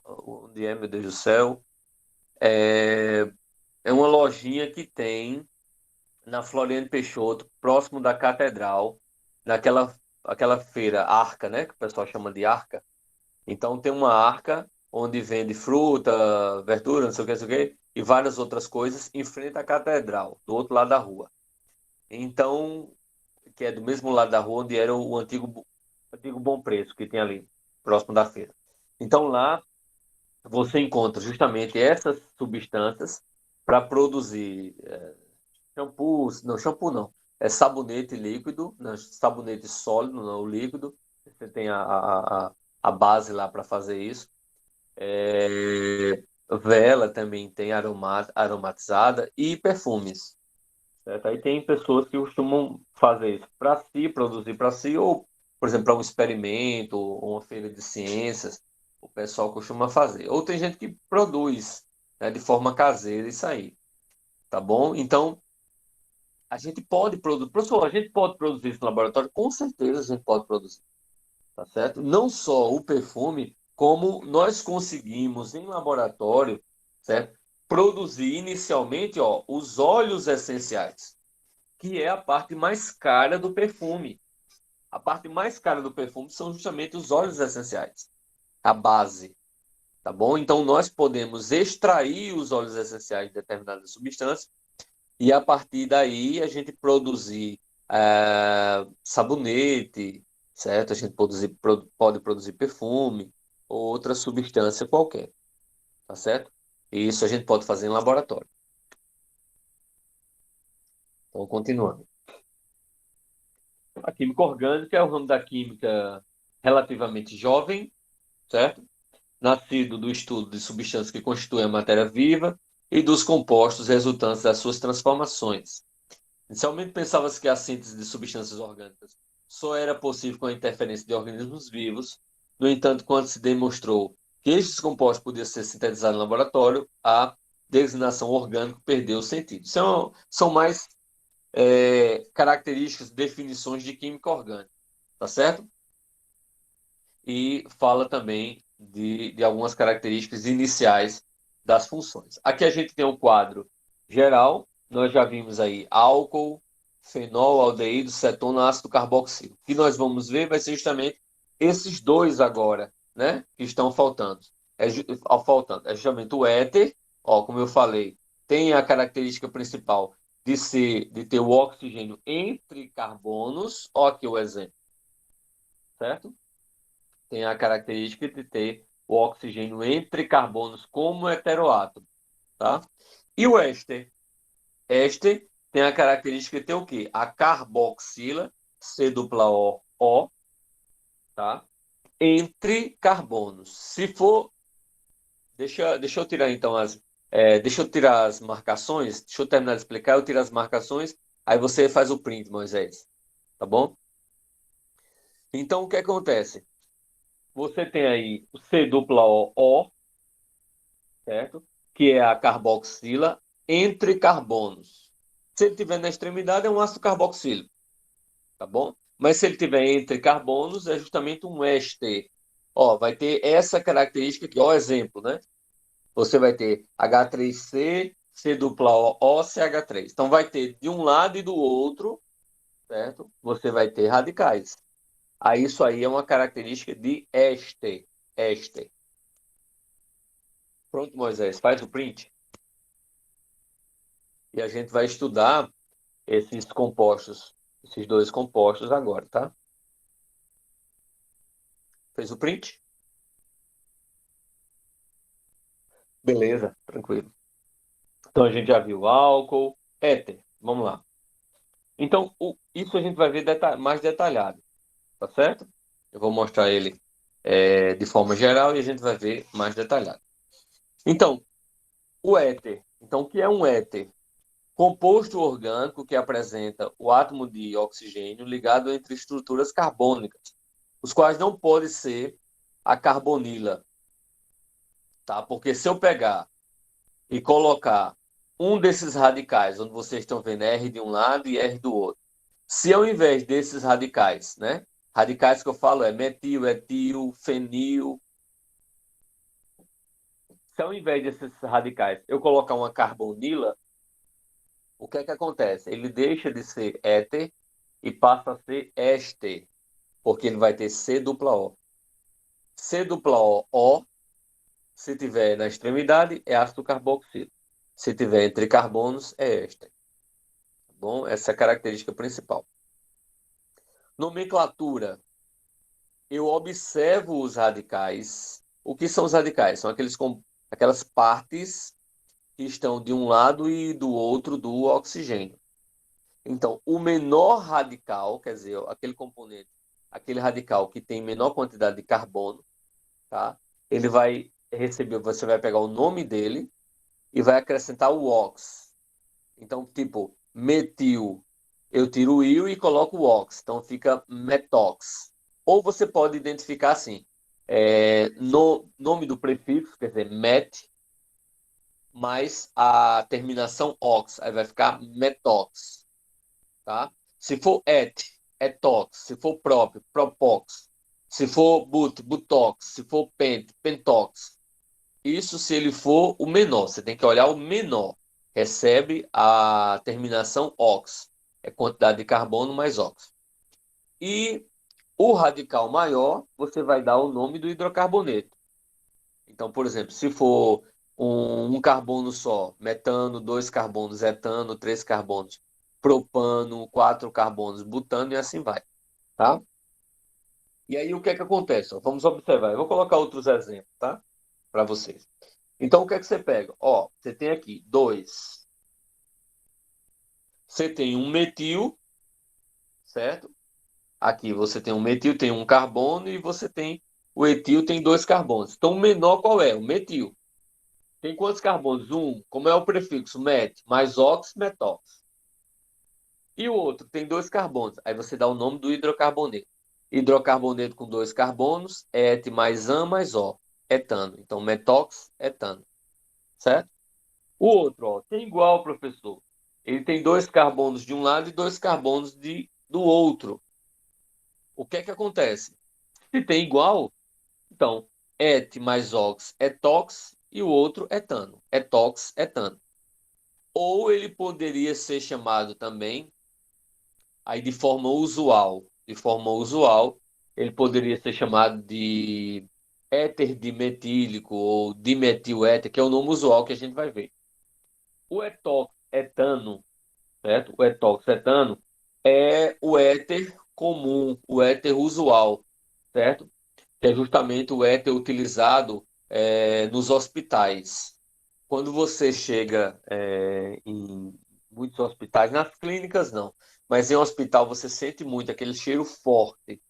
onde é, meu Deus do céu, é uma lojinha que tem na Floriano Peixoto, próximo da Catedral, aquela feira Arca, né, que o pessoal chama de Arca. Então tem uma arca onde vende fruta, verdura, não sei o que, e várias outras coisas, em frente à catedral, do outro lado da rua. Então, que é do mesmo lado da rua onde era o antigo Bom Preço, que tem ali, próximo da feira. Então lá você encontra justamente essas substâncias para produzir shampoo, não, shampoo não, é sabonete líquido, não, sabonete sólido, não o líquido. Você tem a base lá para fazer isso. Vela também tem aromatizada e perfumes. Certo? Aí tem pessoas que costumam fazer isso para si, produzir para si, ou, por exemplo, para um experimento, ou uma feira de ciências, o pessoal costuma fazer. Ou tem gente que produz, né, de forma caseira isso aí, tá bom? Então, a gente pode produzir, professor, a gente pode produzir isso no laboratório? Com certeza a gente pode produzir, tá certo? Não só o perfume, como nós conseguimos em laboratório, certo? Produzir inicialmente, ó, os óleos essenciais, que é a parte mais cara do perfume. A parte mais cara do perfume são justamente os óleos essenciais, a base, tá bom? Então nós podemos extrair os óleos essenciais de determinadas substâncias e a partir daí a gente produzir sabonete, certo? A gente pode produzir perfume ou outra substância qualquer, tá certo? E isso a gente pode fazer em laboratório. Então, continuando. A química orgânica é o ramo da química relativamente jovem, certo? Nascido do estudo de substâncias que constituem a matéria viva e dos compostos resultantes das suas transformações. Inicialmente pensava-se que a síntese de substâncias orgânicas só era possível com a interferência de organismos vivos. No entanto, quando se demonstrou que estes compostos podiam ser sintetizados no laboratório, a designação orgânico perdeu o sentido. São mais características, definições de química orgânica, tá certo? E fala também de algumas características iniciais das funções. Aqui a gente tem o quadro geral, nós já vimos aí álcool, fenol, aldeído, cetona, ácido carboxílico. O que nós vamos ver vai ser justamente esses dois agora, né, que estão faltando. É justamente o éter, ó, como eu falei, tem a característica principal de ter o oxigênio entre carbonos, ó aqui o exemplo, certo? Tem a característica de ter o oxigênio entre carbonos como heteroátomo, tá? E o éster? Éster tem a característica de ter o quê? A carboxila, C-O-O, tá? Entre carbonos. Se for... Deixa eu tirar então deixa eu tirar as marcações, deixa eu terminar de explicar, eu tiro as marcações, aí você faz o print, Moisés, tá bom? Então, o que acontece? Você tem aí o C-O-O, certo? Que é a carboxila entre carbonos. Se ele tiver na extremidade, é um ácido carboxílico, tá bom? Mas se ele tiver entre carbonos, é justamente um éster. Ó, vai ter essa característica aqui, ó, exemplo, né? Você vai ter H3C, C-O-O, CH3. Então vai ter de um lado e do outro, certo? Você vai ter radicais. Aí isso aí é uma característica de éster. Éster. Pronto, Moisés, faz o print. E a gente vai estudar esses compostos, esses dois compostos agora, tá? Fez o print? Beleza, tranquilo. Então a gente já viu álcool, éter. Vamos lá. Então, isso a gente vai ver mais detalhado, tá certo? Eu vou mostrar ele de forma geral e a gente vai ver mais detalhado. Então, o éter. Então, o que é um éter? Composto orgânico que apresenta o átomo de oxigênio ligado entre estruturas carbônicas, os quais não podem ser a carbonila, tá? Porque se eu pegar e colocar um desses radicais, onde vocês estão vendo R de um lado e R do outro, se ao invés desses radicais, né? Radicais que eu falo é metil, etil, fenil. Se ao invés desses radicais eu colocar uma carbonila, o que é que acontece? Ele deixa de ser éter e passa a ser éster, porque ele vai ter C dupla O. C dupla O, O, se tiver na extremidade, é ácido carboxílico. Se tiver entre carbonos, é éster. Tá bom? Essa é a característica principal. Nomenclatura. Eu observo os radicais. O que são os radicais? São aquelas partes que estão de um lado e do outro do oxigênio. Então, o menor radical, quer dizer, aquele componente, aquele radical que tem menor quantidade de carbono, tá? Ele vai receber, você vai pegar o nome dele e vai acrescentar o ox. Então, tipo, metil, eu tiro o íon e coloco o ox. Então, fica metox. Ou você pode identificar assim, no nome do prefixo, quer dizer, met, mais a terminação ox. Aí vai ficar metox, tá? Se for et, etox. Se for próprio, propox. Se for but, butox. Se for pent, pentox. Isso se ele for o menor. Você tem que olhar o menor. Recebe a terminação ox. É quantidade de carbono mais ox. E o radical maior, você vai dar o nome do hidrocarboneto. Então, por exemplo, se for um carbono só, metano, dois carbonos, etano, três carbonos, propano, quatro carbonos, butano e assim vai, tá? E aí o que é que acontece? Ó, vamos observar. Eu vou colocar outros exemplos, tá? Para vocês. Então, o que é que você pega? Ó, você tem aqui dois. Você tem um metil, certo? Aqui você tem um metil, tem um carbono e você tem o etil, tem dois carbonos. Então, o menor qual é? O metil. Tem quantos carbonos? Um. Como é o prefixo? Met, mais ox, metox. E o outro tem dois carbonos. Aí você dá o nome do hidrocarboneto. Hidrocarboneto com dois carbonos, et mais an mais O. Etano. Então, metox, etano. Certo? O outro, ó, tem igual, professor. Ele tem dois carbonos de um lado e dois carbonos do outro. O que é que acontece? Se tem igual, então, et mais ox é tox e o outro etano. É tox, etano. Ou ele poderia ser chamado também, aí de forma usual, ele poderia ser chamado de éter dimetílico ou dimetiléter, que é o nome usual que a gente vai ver. O etox etano, certo? O etox etano é o éter comum, o éter usual, certo? Que é justamente o éter utilizado nos hospitais. Quando você chega em muitos hospitais, nas clínicas não, mas em hospital você sente muito aquele cheiro forte,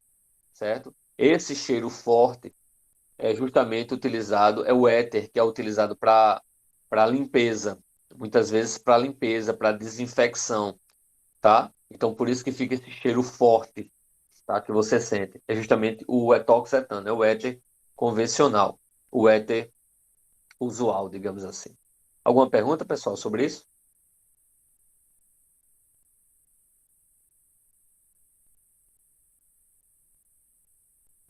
certo? Esse cheiro forte é justamente utilizado, é o éter que é utilizado para limpeza, muitas vezes para limpeza, para desinfecção, tá? Então por isso que fica esse cheiro forte, tá? Que você sente. É justamente o etoxetano, é o éter convencional, o éter usual, digamos assim. Alguma pergunta, pessoal, sobre isso?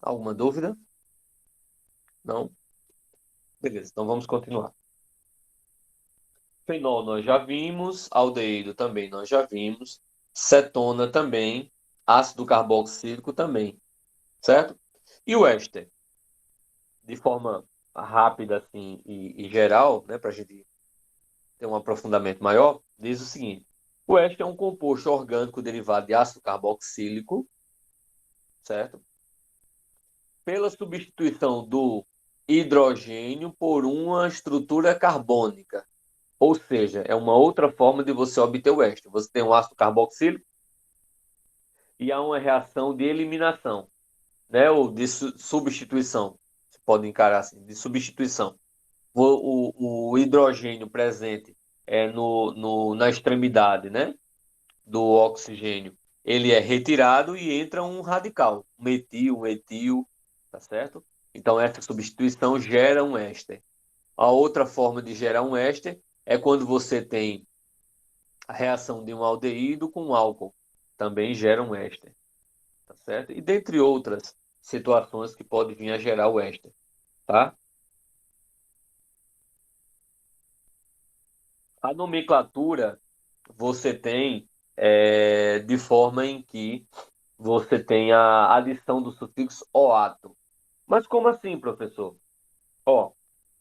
Alguma dúvida? Não? Beleza, então vamos continuar. Fenol nós já vimos, aldeído também nós já vimos, cetona também, ácido carboxílico também, certo? E o éster, de forma rápida assim e geral, né, para a gente ter um aprofundamento maior, diz o seguinte: o éster é um composto orgânico derivado de ácido carboxílico, certo? Pela substituição do hidrogênio por uma estrutura carbônica. Ou seja, é uma outra forma de você obter o éster. Você tem um ácido carboxílico e há uma reação de eliminação, né? Ou de substituição. Você pode encarar assim, de substituição. O hidrogênio presente na extremidade, né, do oxigênio, ele é retirado e entra um radical, metil, um etil, tá certo? Então, essa substituição gera um éster. A outra forma de gerar um éster é quando você tem a reação de um aldeído com um álcool. Também gera um éster, tá certo? E dentre outras situações que podem vir a gerar o éster, tá? A nomenclatura você tem de forma em que você tem a adição do sufixo oato. Mas como assim, professor? Ó,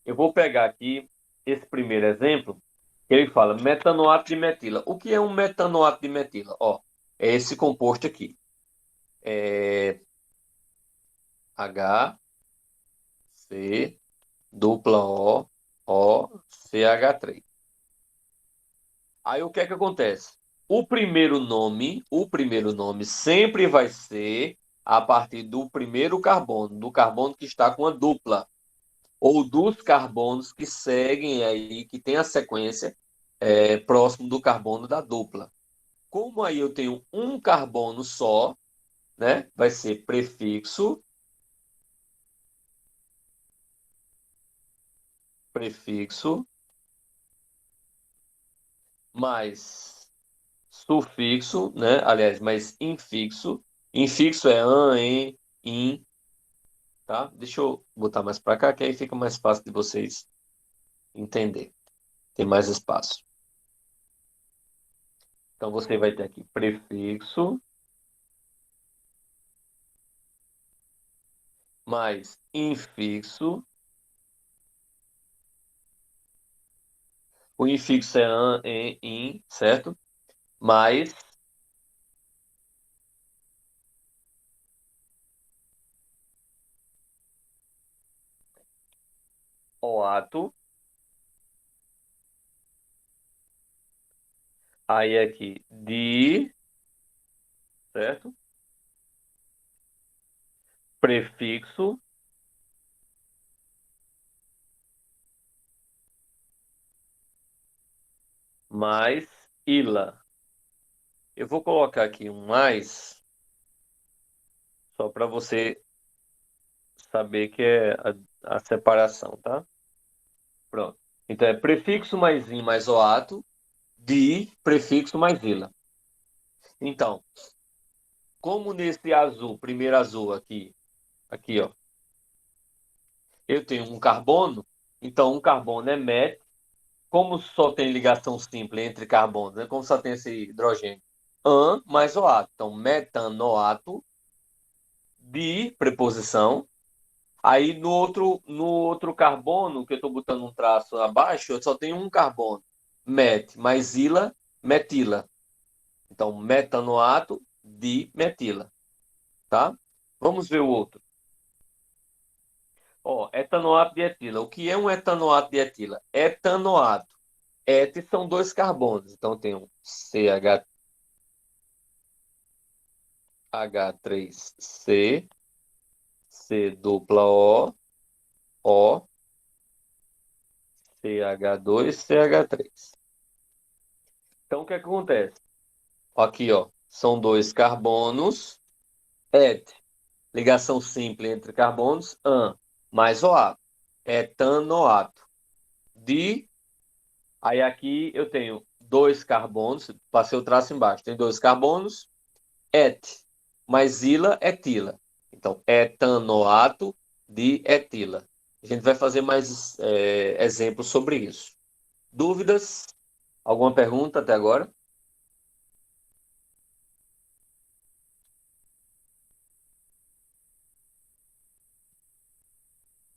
eu vou pegar aqui esse primeiro exemplo, que ele fala metanoato de metila. O que é um metanoato de metila? Ó, é esse composto aqui. H, C, dupla O, CH3. Aí o que é que acontece? O primeiro nome sempre vai ser a partir do primeiro carbono, do carbono que está com a dupla, ou dos carbonos que seguem aí, que tem a sequência próximo do carbono da dupla. Como aí eu tenho um carbono só, né? Vai ser prefixo mais sufixo, né? Aliás, mais infixo. Infixo é an, en, in, tá? Deixa eu botar mais para cá, que aí fica mais fácil de vocês entender. Tem mais espaço. Então você vai ter aqui prefixo mais infixo. O infixo é an, en, in, certo? Mais o ato. Aí aqui de, certo? Prefixo mais ila. Eu vou colocar aqui um mais, só para você saber que é a separação, tá? Pronto. Então é prefixo mais in mais o ato, de prefixo mais ila. Então, como nesse azul, primeiro azul aqui, ó, eu tenho um carbono, então um carbono é met, como só tem ligação simples entre carbonos, né? Como só tem esse hidrogênio, an mais o ato. Então, metanoato de preposição. Aí no outro carbono, que eu estou botando um traço abaixo, eu só tenho um carbono. Met mais ila, metila. Então, metanoato de metila. Tá? Vamos ver o outro. Ó, etanoato de etila. O que é um etanoato de etila? Etanoato. Et são dois carbonos. Então, tem um CH3C, C dupla O, CH2, CH3. Então, o que acontece? Aqui, ó, são dois carbonos, et, ligação simples entre carbonos, an, mais OAto, etanoato. De, aí aqui eu tenho dois carbonos, passei o traço embaixo, tem dois carbonos, et, mais ila, etila. Então, etanoato de etila. A gente vai fazer mais exemplos sobre isso. Dúvidas? Alguma pergunta até agora?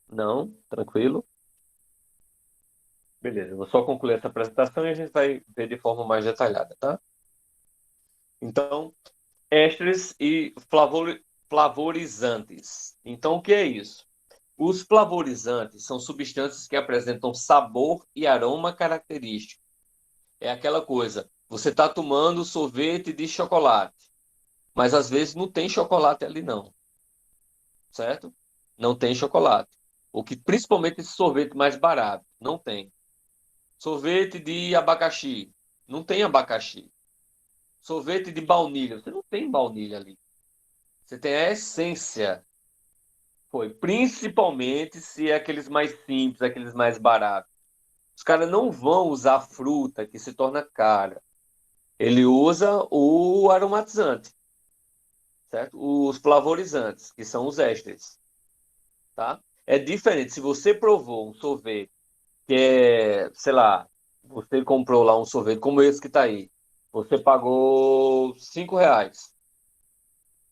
Não? Tranquilo? Beleza, eu vou só concluir essa apresentação e a gente vai ver de forma mais detalhada, tá? Então, ésteres e flavorizantes. Então, o que é isso? Os flavorizantes são substâncias que apresentam sabor e aroma característico. É aquela coisa, você está tomando sorvete de chocolate, mas às vezes não tem chocolate ali não, certo? Não tem chocolate. O que principalmente esse sorvete mais barato, não tem. Sorvete de abacaxi. Não tem abacaxi. Sorvete de baunilha. Você não tem baunilha ali. Você tem a essência. Foi. Principalmente se é aqueles mais simples, aqueles mais baratos. Os caras não vão usar fruta que se torna cara. Ele usa o aromatizante, certo? Os flavorizantes, que são os ésteres, tá? É diferente. Se você provou um sorvete que é, sei lá, você comprou lá um sorvete como esse que está aí, você pagou R$ 5.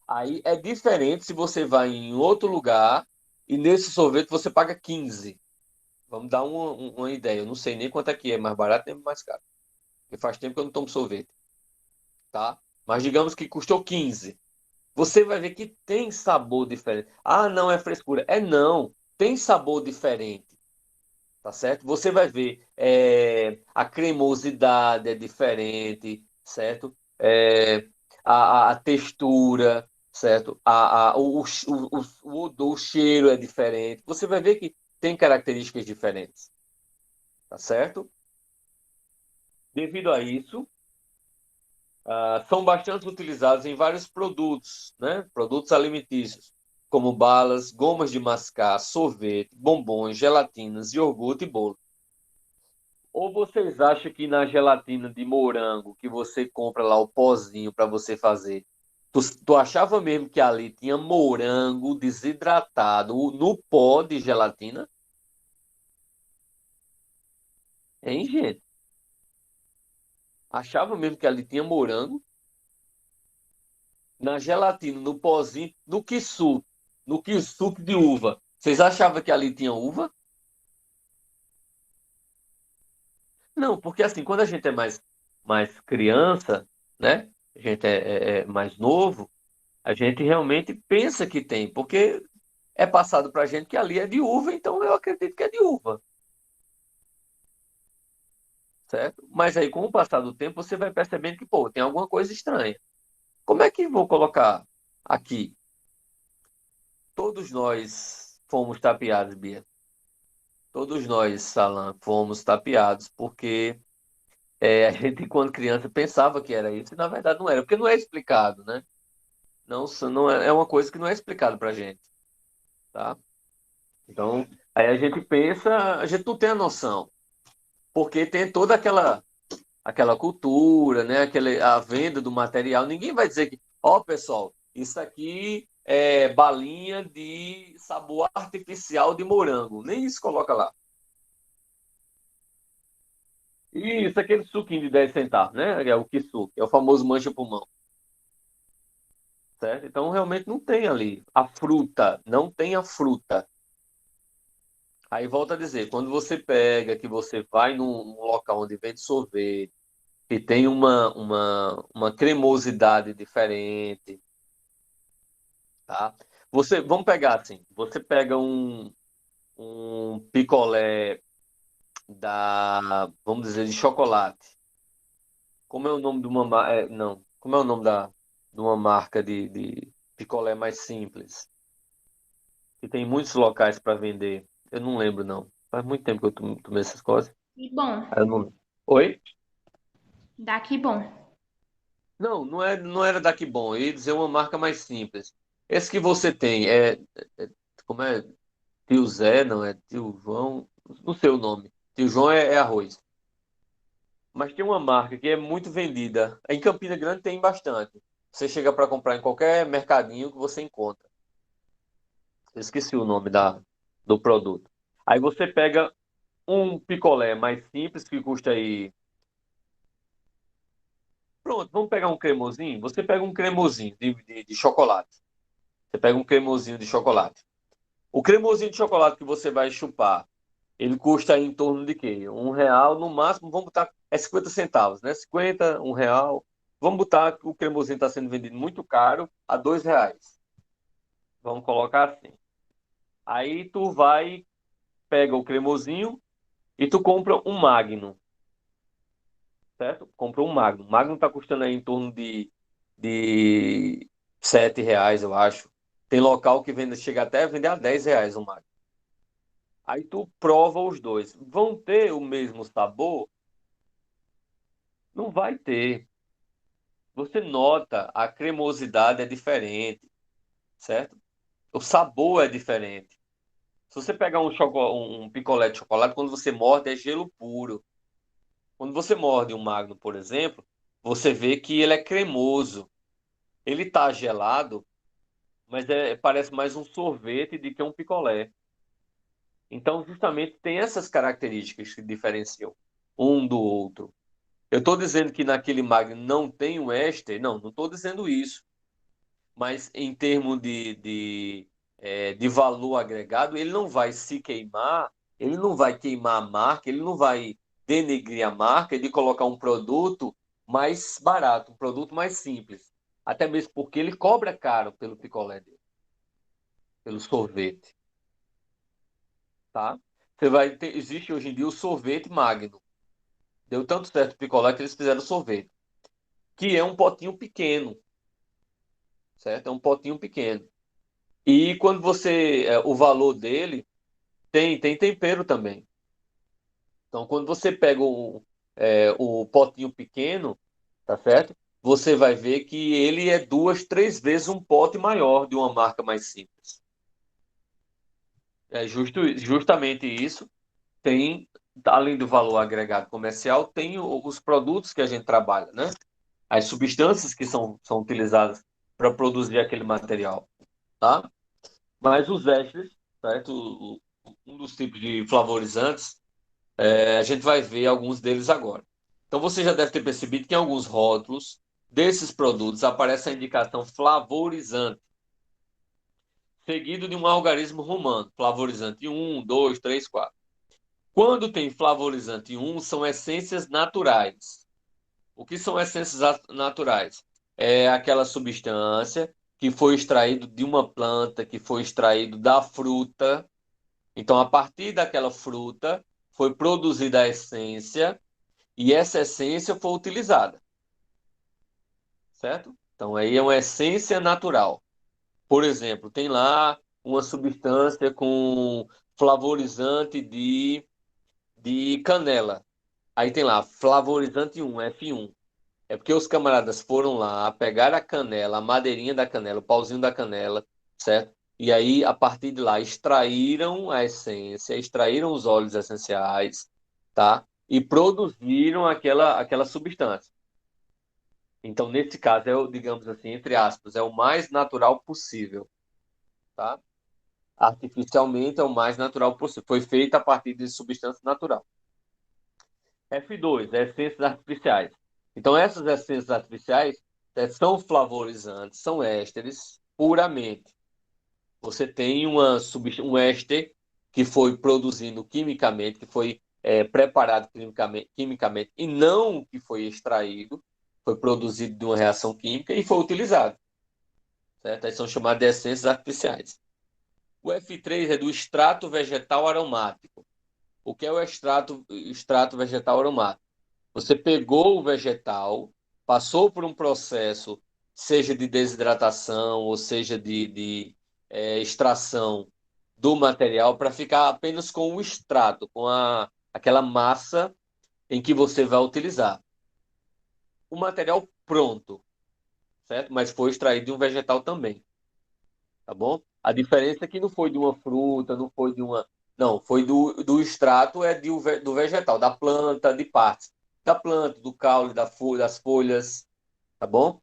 Aí é diferente se você vai em outro lugar e nesse sorvete você paga 15. Vamos dar uma ideia. Eu não sei nem quanto é que é, mais barato nem mais caro. Porque faz tempo que eu não tomo sorvete, tá? Mas digamos que custou 15. Você vai ver que tem sabor diferente. Ah, não é frescura. É não. Tem sabor diferente. Tá certo? Você vai ver a cremosidade é diferente, certo? A textura, certo? O odor, o cheiro é diferente. Você vai ver que tem características diferentes, tá certo? Devido a isso, são bastante utilizados em vários produtos, né? Produtos alimentícios, como balas, gomas de mascar, sorvete, bombons, gelatinas, iogurte e bolo. Ou vocês acham que na gelatina de morango que você compra lá o pozinho para você fazer, tu achava mesmo que ali tinha morango desidratado no pó de gelatina? Hein, gente? Achava mesmo que ali tinha morango na gelatina, no pozinho, no que suco de uva. Vocês achavam que ali tinha uva? Não, porque assim, quando a gente é mais criança, né? A gente é mais novo. A gente realmente pensa que tem, porque é passado para a gente que ali é de uva, então eu acredito que é de uva, certo? Mas aí, com o passar do tempo, você vai percebendo que, pô, tem alguma coisa estranha. Como é que vou colocar aqui? Todos nós fomos tapeados, Bia. Todos nós, Salam, fomos tapeados, porque a gente, quando criança, pensava que era isso, e na verdade não era, porque não é explicado, né? Não, não é uma coisa que não é explicado para a gente, tá? Então, aí a gente pensa, a gente não tem a noção, porque tem toda aquela cultura, né? A venda do material. Ninguém vai dizer que, ó, pessoal, isso aqui é balinha de sabor artificial de morango. Nem isso coloca lá. E isso é aquele suquinho de 10 centavos, né? É o kisuke, é o famoso mancha-pulmão, certo? Então, realmente não tem ali a fruta, não tem a fruta. Aí volta a dizer, quando você pega, que você vai num local onde vende sorvete, que tem uma cremosidade diferente, tá? Vamos pegar assim, você pega um picolé vamos dizer, de chocolate. Como é o nome de não, como é o nome de uma marca de picolé mais simples, que tem muitos locais para vender. Eu não lembro, não. Faz muito tempo que eu tomei essas coisas. Que bom. Aí eu não... Oi? Daqui bom. Não, não era daqui bom. Eu ia dizer uma marca mais simples. Esse que você tem como é? Tio Zé, não é? Tio João, não sei o nome. Tio João é arroz. Mas tem uma marca que é muito vendida. Em Campina Grande tem bastante. Você chega para comprar em qualquer mercadinho que você encontra. Eu esqueci o nome do produto. Aí você pega um picolé mais simples que custa aí. Pronto, vamos pegar um cremosinho. Você pega um cremosinho de chocolate. Você pega um cremosinho de chocolate. O cremosinho de chocolate que você vai chupar, ele custa aí em torno de quê? R$ 1, no máximo, vamos botar, 50 centavos, né? 50, R$ 1. Vamos botar que o cremosinho está sendo vendido muito caro, a R$ 2. Vamos colocar assim. Aí tu vai, pega o cremosinho e tu compra um Magno, certo? Compra um Magno. O Magno está custando aí em torno de R$ 7, eu acho. Tem local que vende, chega até a vender a R$ 10 um Magno. Aí tu prova os dois. Vão ter o mesmo sabor? Não vai ter. Você nota, a cremosidade é diferente, certo? O sabor é diferente. Se você pegar um picolé de chocolate, quando você morde, é gelo puro. Quando você morde um Magno, por exemplo, você vê que ele é cremoso. Ele tá gelado, mas parece mais um sorvete do que um picolé. Então, justamente tem essas características que diferenciam um do outro. Eu estou dizendo que naquele Magno não tem o éster? Não estou dizendo isso. Mas em termos de valor agregado, ele não vai se queimar, ele não vai queimar a marca, ele não vai denegrir a marca de colocar um produto mais barato, um produto mais simples. Até mesmo porque ele cobra caro pelo picolé dele, pelo sorvete, tá? Existe hoje em dia o sorvete Magno. Deu tanto certo o picolé que eles fizeram sorvete, que é um potinho pequeno, certo? É um potinho pequeno. E quando o valor dele tem tempero também. Então, quando você pega o potinho pequeno, tá certo? Você vai ver que ele é 2, 3 vezes um pote maior de uma marca mais simples. Justamente isso. Tem, além do valor agregado comercial, tem os produtos que a gente trabalha, né? As substâncias que são utilizadas para produzir aquele material, tá? Mas os ésteres, certo? Um dos tipos de flavorizantes, a gente vai ver alguns deles agora. Então você já deve ter percebido que em alguns rótulos desses produtos aparece a indicação flavorizante, seguido de um algarismo romano, flavorizante 1, 2, 3, 4. Quando tem flavorizante 1, são essências naturais. O que são essências naturais? É aquela substância que foi extraído de uma planta, que foi extraído da fruta. Então, a partir daquela fruta, foi produzida a essência e essa essência foi utilizada, certo? Então, aí é uma essência natural. Por exemplo, tem lá uma substância com flavorizante de canela. Aí tem lá, flavorizante 1, F1. É porque os camaradas foram lá, pegaram a canela, a madeirinha da canela, o pauzinho da canela, certo? E aí, a partir de lá, extraíram a essência, extraíram os óleos essenciais, tá? E produziram aquela substância. Então, nesse caso, digamos assim, entre aspas, é o mais natural possível, tá? Artificialmente é o mais natural possível. Foi feito a partir de substância natural. F2, essências artificiais. Então, essas essências artificiais são flavorizantes, são ésteres puramente. Você tem um éster que foi produzido quimicamente, que foi preparado quimicamente, e não que foi extraído, foi produzido de uma reação química e foi utilizado. Certo? Aí são chamadas de essências artificiais. O F3 é do extrato vegetal aromático. O que é o extrato vegetal aromático? Você pegou o vegetal, passou por um processo, seja de desidratação, ou seja de extração do material, para ficar apenas com o extrato, com aquela massa em que você vai utilizar. O material pronto, certo? Mas foi extraído de um vegetal também, tá bom? A diferença é que não foi de uma fruta, não foi de uma. Não, foi do extrato do vegetal, da planta, de partes. Da planta, do caule, das folhas, tá bom?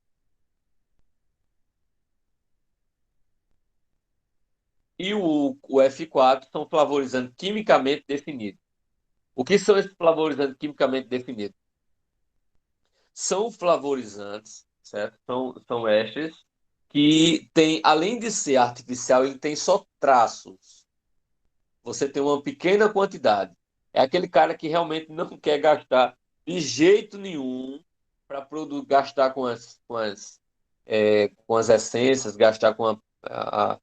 E o F4 são flavorizantes quimicamente definidos. O que são esses flavorizantes quimicamente definidos? São flavorizantes, certo? São ésteres que tem, além de ser artificial, ele tem só traços. Você tem uma pequena quantidade. É aquele cara que realmente não quer gastar de jeito nenhum para gastar com as essências, gastar com a-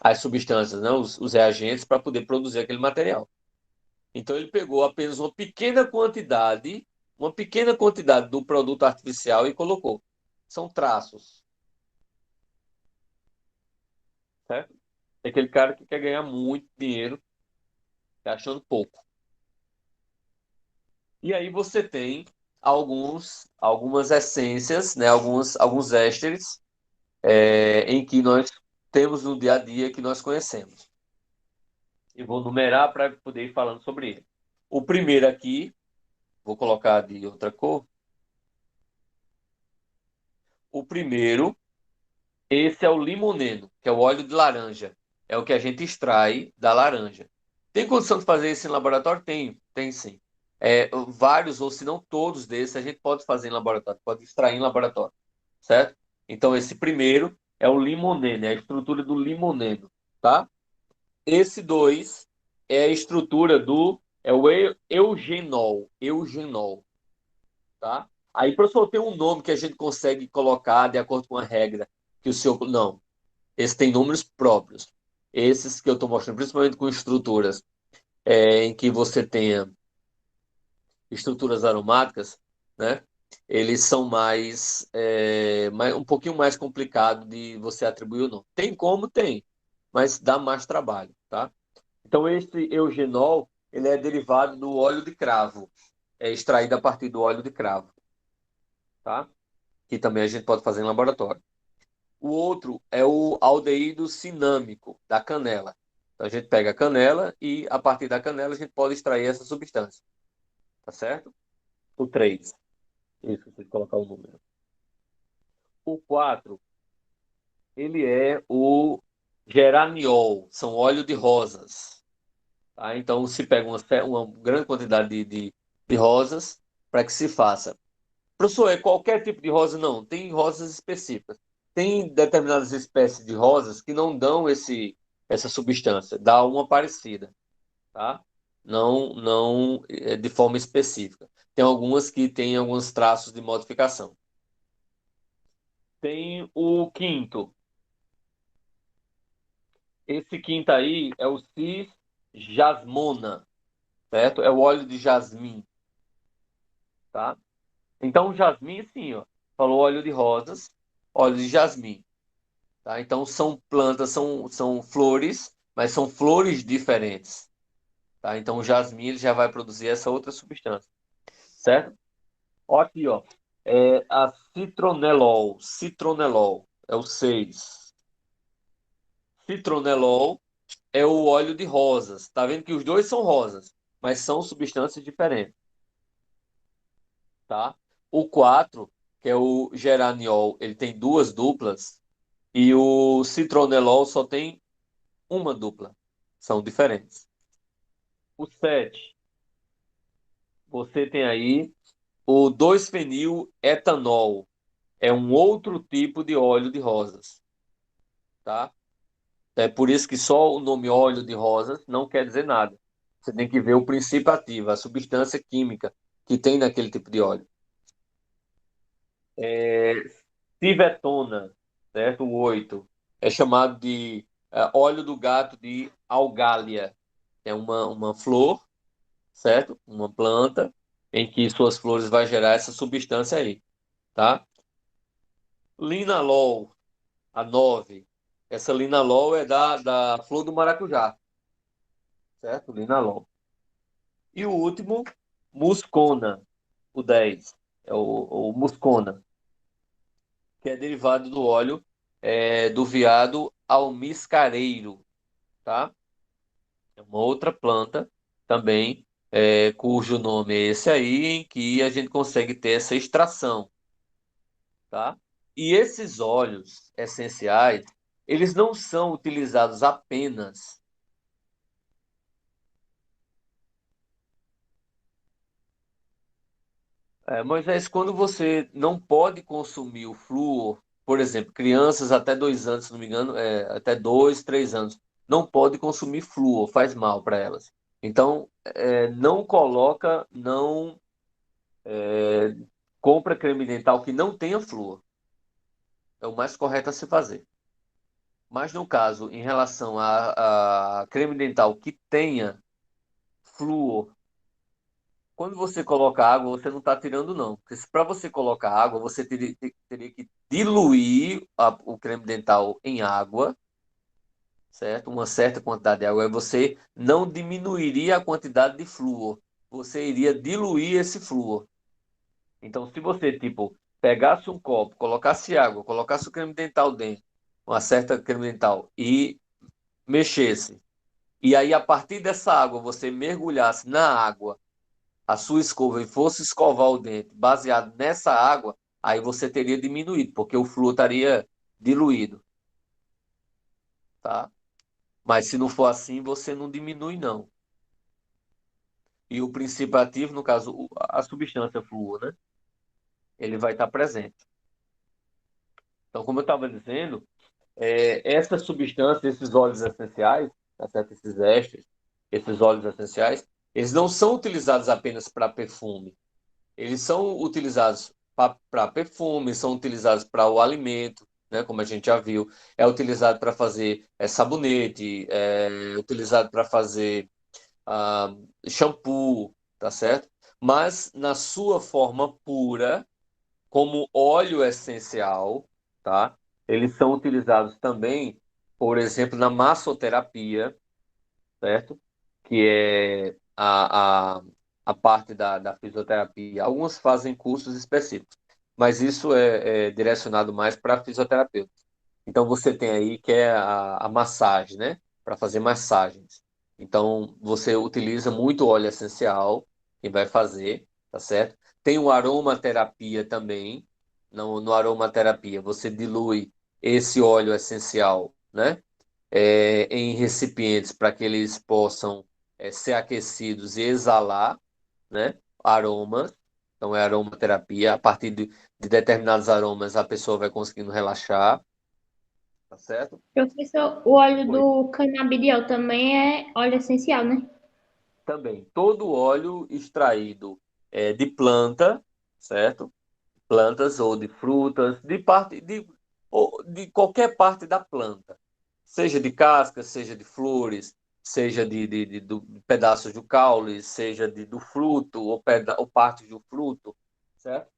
as substâncias, né? Os reagentes para poder produzir aquele material. Então ele pegou apenas uma pequena quantidade do produto artificial e colocou. São traços, certo? É aquele cara que quer ganhar muito dinheiro, tá achando pouco. E aí você tem algumas essências, né? Alguns ésteres em que nós temos no dia a dia que nós conhecemos. Eu vou numerar para poder ir falando sobre ele. O primeiro aqui, vou colocar de outra cor. O primeiro, esse é o limoneno, que é o óleo de laranja. É o que a gente extrai da laranja. Tem condição de fazer isso em laboratório? Tem sim. Vários, ou se não todos desses, a gente pode fazer em laboratório, pode extrair em laboratório, certo? Então, esse primeiro é o limoneno, é a estrutura do limoneno, tá? Esse dois é a estrutura é o eugenol, tá? Aí, professor, tem um nome que a gente consegue colocar de acordo com a regra que o senhor... Não, esse tem números próprios. Esses que eu estou mostrando, principalmente com estruturas em que você tenha estruturas aromáticas, né? Eles são um pouquinho mais complicado de você atribuir ou não. Tem como? Tem, mas dá mais trabalho, tá? Então, esse eugenol, ele é derivado do óleo de cravo, é extraído a partir do óleo de cravo, tá? Que também a gente pode fazer em laboratório. O outro é o aldeído cinâmico da canela. Então, a gente pega a canela e, a partir da canela, a gente pode extrair essa substância, tá certo? O 3. Isso, você colocar o número. O 4, ele é o geraniol, são óleo de rosas. Tá? Então, se pega uma grande quantidade de rosas para que se faça. Professor, é qualquer tipo de rosa? Não, tem rosas específicas. Tem determinadas espécies de rosas que não dão essa substância, dá uma parecida, tá? Não de forma específica. Tem algumas que têm alguns traços de modificação. Tem o quinto. Esse quinto aí é o cis jasmona, certo? É o óleo de jasmim, tá? Então, o jasmim, sim, ó, falou óleo de rosas, óleo de jasmim, tá? Então, são plantas, são flores, mas são flores diferentes, tá? Então, o jasmim ele já vai produzir essa outra substância, certo? Ó, aqui, ó, é a citronelol, é o 6. Citronelol é o óleo de rosas. Tá vendo que os dois são rosas, mas são substâncias diferentes, tá? O 4, que é o geraniol, ele tem duas duplas e o citronelol só tem uma dupla. São diferentes. O 7, você tem aí o 2-fenil-etanol. É um outro tipo de óleo de rosas, tá? É por isso que só o nome óleo de rosas não quer dizer nada. Você tem que ver o princípio ativo, a substância química que tem naquele tipo de óleo. Civetona, certo? O 8. É chamado de óleo do gato de algália. É uma flor, certo? Uma planta em que suas flores vai gerar essa substância aí, tá? Linalol, a 9. Essa linalol é da flor do maracujá, certo? Linalol. E o último, muscona, o 10. É o muscona, que é derivado do óleo do veado almiscareiro, tá? É uma outra planta também, cujo nome é esse aí, em que a gente consegue ter essa extração, tá? E esses óleos essenciais, eles não são utilizados apenas. Moisés, quando você não pode consumir o flúor, por exemplo, crianças até 2 anos, se não me engano, até 2, 3 anos, não pode consumir flúor, faz mal para elas. Então, não coloca, não compra creme dental que não tenha flúor. É o mais correto a se fazer. Mas no caso, em relação a creme dental que tenha flúor, quando você coloca água, você não está tirando, não. Porque para você colocar água, você teria que diluir o creme dental em água, certo? Uma certa quantidade de água. Aí você não diminuiria a quantidade de flúor, você iria diluir esse flúor. Então, se você, tipo, pegasse um copo, colocasse água, colocasse o creme dental dentro, uma certa creme dental, e mexesse, e aí a partir dessa água você mergulhasse na água a sua escova e fosse escovar o dente baseado nessa água, aí você teria diminuído, porque o flúor estaria diluído, tá? Mas se não for assim, você não diminui, não. E o princípio ativo, no caso, a substância flúor, né? Ele vai estar presente. Então, como eu estava dizendo, essas substâncias, esses óleos essenciais, tá certo? Esses ésteres, esses óleos essenciais, eles não são utilizados apenas para perfume. Eles são utilizados para perfume, são utilizados para o alimento, né? Como a gente já viu. É utilizado para fazer sabonete, é utilizado para fazer ah, shampoo, tá certo? Mas na sua forma pura, como óleo essencial, tá? Eles são utilizados também, por exemplo, na massoterapia, certo? Que é a parte da fisioterapia. Alguns fazem cursos específicos, mas isso é direcionado mais para fisioterapeutas. Então você tem aí que é a massagem, né? Para fazer massagens. Então você utiliza muito óleo essencial, que vai fazer, tá certo? Tem o aromaterapia também. No aromaterapia você dilui esse óleo essencial, né? Em recipientes para que eles possam ser aquecidos e exalar, né, aromas. Então, é aromaterapia. A partir de determinados aromas, a pessoa vai conseguindo relaxar, tá certo? Professor, o óleo Oi. do canabidiol também é óleo essencial, né? Também, todo óleo extraído de planta, certo? Plantas ou de frutas, ou de qualquer parte da planta, seja de cascas, seja de flores, seja de pedaços do caule, seja do fruto ou partes do fruto, certo?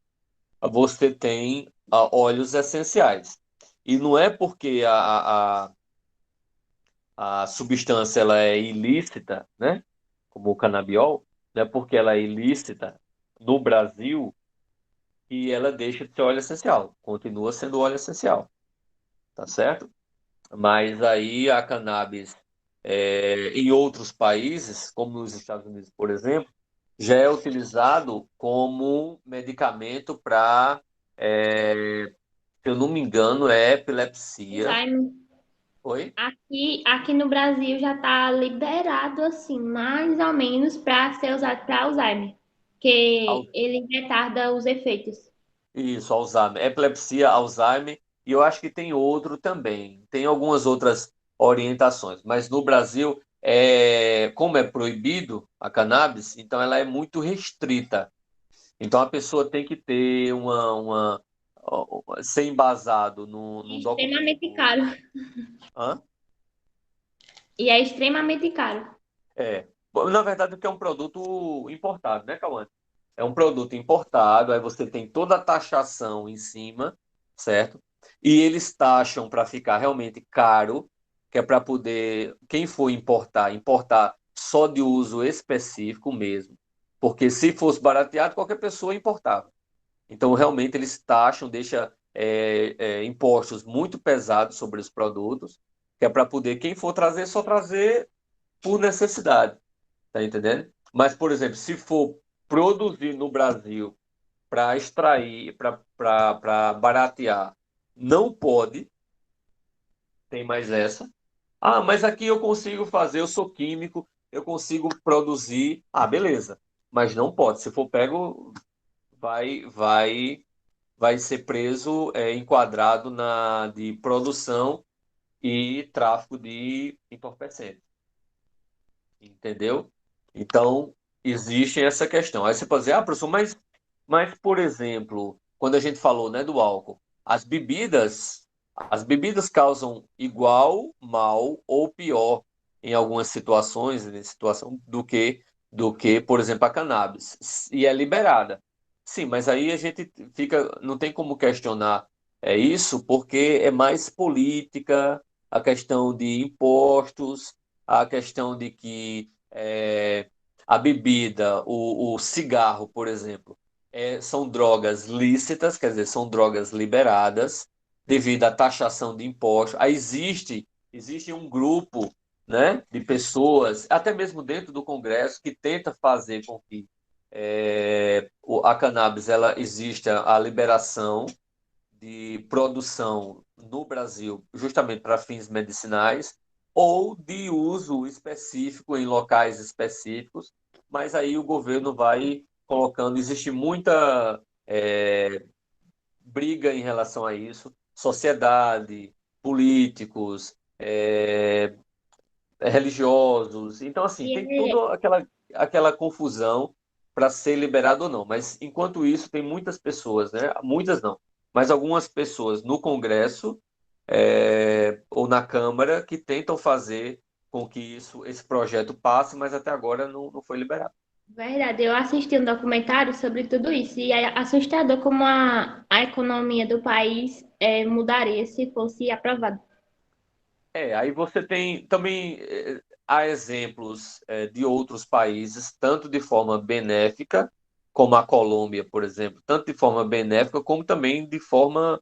Você tem óleos essenciais. E não é porque a substância ela é ilícita, né? Como o canabiol, não é porque ela é ilícita no Brasil e ela deixa de ser óleo essencial. Continua sendo óleo essencial, tá certo? Mas aí a cannabis, em outros países, como nos Estados Unidos, por exemplo, já é utilizado como medicamento para, se eu não me engano, é epilepsia. Alzheimer. Oi? Aqui no Brasil já está liberado, assim, mais ou menos, para ser usado para Alzheimer, que ele retarda os efeitos. Isso, Alzheimer. Epilepsia, Alzheimer, e eu acho que tem outro também. Tem algumas outras orientações, mas no Brasil, como é proibido a cannabis, então ela é muito restrita. Então a pessoa tem que ter ser embasado É num extremamente documento. caro. Hã? E é extremamente caro. Bom, na verdade, porque é um produto importado, né, Cauã? É um produto importado, aí você tem toda a taxação em cima, certo? E eles taxam para ficar realmente caro, que é para poder, quem for importar só de uso específico mesmo. Porque se fosse barateado, qualquer pessoa importava. Então, realmente, eles taxam, deixa impostos muito pesados sobre os produtos, que é para poder, quem for trazer, só trazer por necessidade. Tá entendendo? Mas, por exemplo, se for produzir no Brasil para extrair, para baratear, não pode, tem mais essa. Ah, mas aqui eu consigo fazer, eu sou químico, eu consigo produzir. Ah, beleza. Mas não pode. Se for pego, vai, vai, vai ser preso, enquadrado de produção e tráfico de entorpecentes. Entendeu? Então, existe essa questão. Aí você pode dizer, professor, mas, por exemplo, quando a gente falou, né, do álcool, as bebidas causam igual mal ou pior em algumas situações, do que, por exemplo, a cannabis. E é liberada. Sim, mas aí a gente fica, não tem como questionar isso, porque é mais política, a questão de impostos, a questão de que a bebida, o cigarro, por exemplo, são drogas lícitas, quer dizer, são drogas liberadas devido à taxação de impostos. Aí existe um grupo, né, de pessoas, até mesmo dentro do Congresso, que tenta fazer com que a cannabis ela exista a liberação de produção no Brasil, justamente para fins medicinais, ou de uso específico em locais específicos, mas aí o governo vai colocando, existe muita briga em relação a isso, sociedade, políticos, religiosos, então assim, tem E tudo aquela confusão para ser liberado ou não, mas enquanto isso tem muitas pessoas, né? Muitas não, mas algumas pessoas no Congresso ou na Câmara que tentam fazer com que esse projeto passe, mas até agora não foi liberado. verdade, eu assisti um documentário sobre tudo isso e é assustador como a economia do país mudaria se fosse aprovado. Aí você tem também, há exemplos de outros países, tanto de forma benéfica, como a Colômbia, por exemplo, tanto de forma benéfica, como também de forma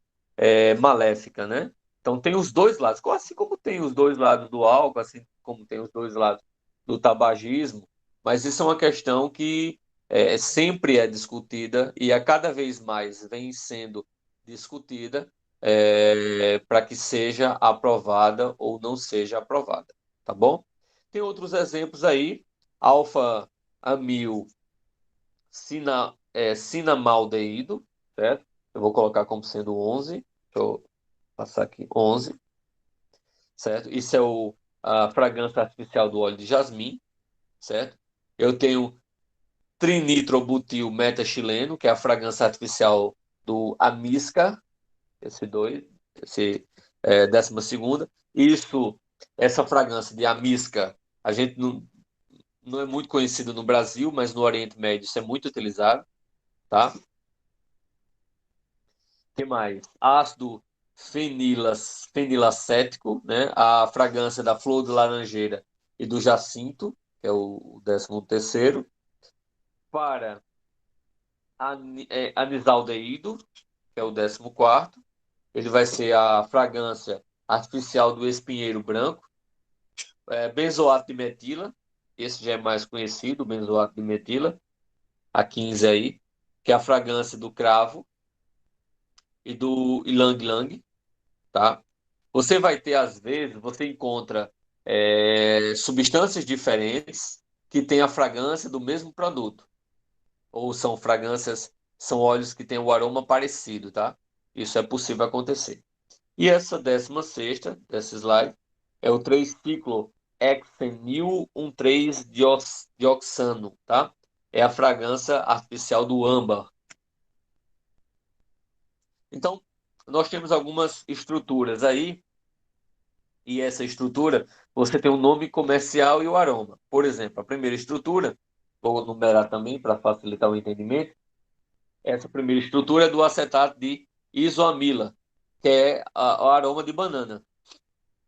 maléfica, né? Então tem os dois lados, assim como tem os dois lados do álcool, assim como tem os dois lados do tabagismo, mas isso é uma questão que sempre é discutida e a cada vez mais vem sendo discutida para que seja aprovada ou não seja aprovada, tá bom? Tem outros exemplos aí, alfa-amil cinamaldeído, certo? Eu vou colocar como sendo 11, deixa eu passar aqui, 11, certo? Isso é a fragrância artificial do óleo de jasmim, certo? Eu tenho trinitrobutil metaxileno, que é a fragrância artificial do Amisca, esse 12ª. Essa fragrância de Amisca, a gente não é muito conhecido no Brasil, mas no Oriente Médio isso é muito utilizado, tá? O que mais? Ácido fenilacético, né? A fragrância da flor de laranjeira e do jacinto, que é o 13º. Para anisaldeído, que é o 14º. Ele vai ser a fragrância artificial do espinheiro branco. Benzoato de metila, esse já é mais conhecido, o benzoato de metila, a 15 aí, que é a fragrância do cravo e do ylang ylang, tá? Você vai ter, às vezes, você encontra substâncias diferentes que têm a fragrância do mesmo produto, ou são óleos que têm o aroma parecido, tá? Isso é possível acontecer. E essa 16ª, desse slide, é o 3-ciclohexenil-1,3-dioxano, tá? É a fragrância artificial do âmbar. Então, nós temos algumas estruturas aí, e essa estrutura, você tem o nome comercial e o aroma. Por exemplo, a primeira estrutura, vou numerar também para facilitar o entendimento, essa primeira estrutura é do acetato de isoamila, que é o aroma de banana,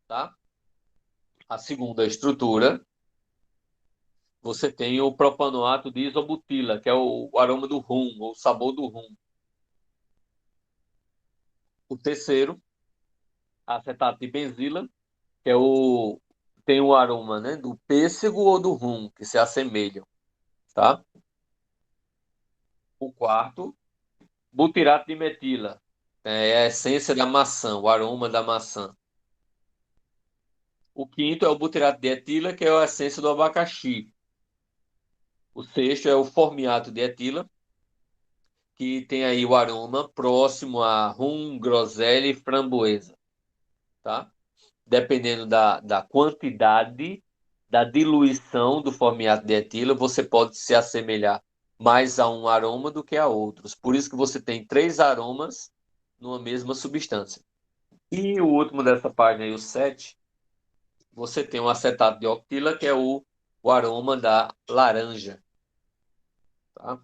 tá? A segunda estrutura, você tem o propanoato de isobutila, que é o aroma do rum, ou o sabor do rum. O terceiro, acetato de benzila, que tem o aroma, né, do pêssego ou do rum, que se assemelham, tá? O quarto, butirato de metila, é a essência da maçã, o aroma da maçã. O quinto é o butirato de etila, que é a essência do abacaxi. O sexto é o formiato de etila, que tem aí o aroma próximo a rum, groselha e framboesa, tá? Dependendo da quantidade, da diluição do formiato de etila, você pode se assemelhar mais a um aroma do que a outros. Por isso que você tem 3 aromas numa mesma substância. E o último dessa página, aí, o 7, você tem o acetato de octila, que é o aroma da laranja, tá?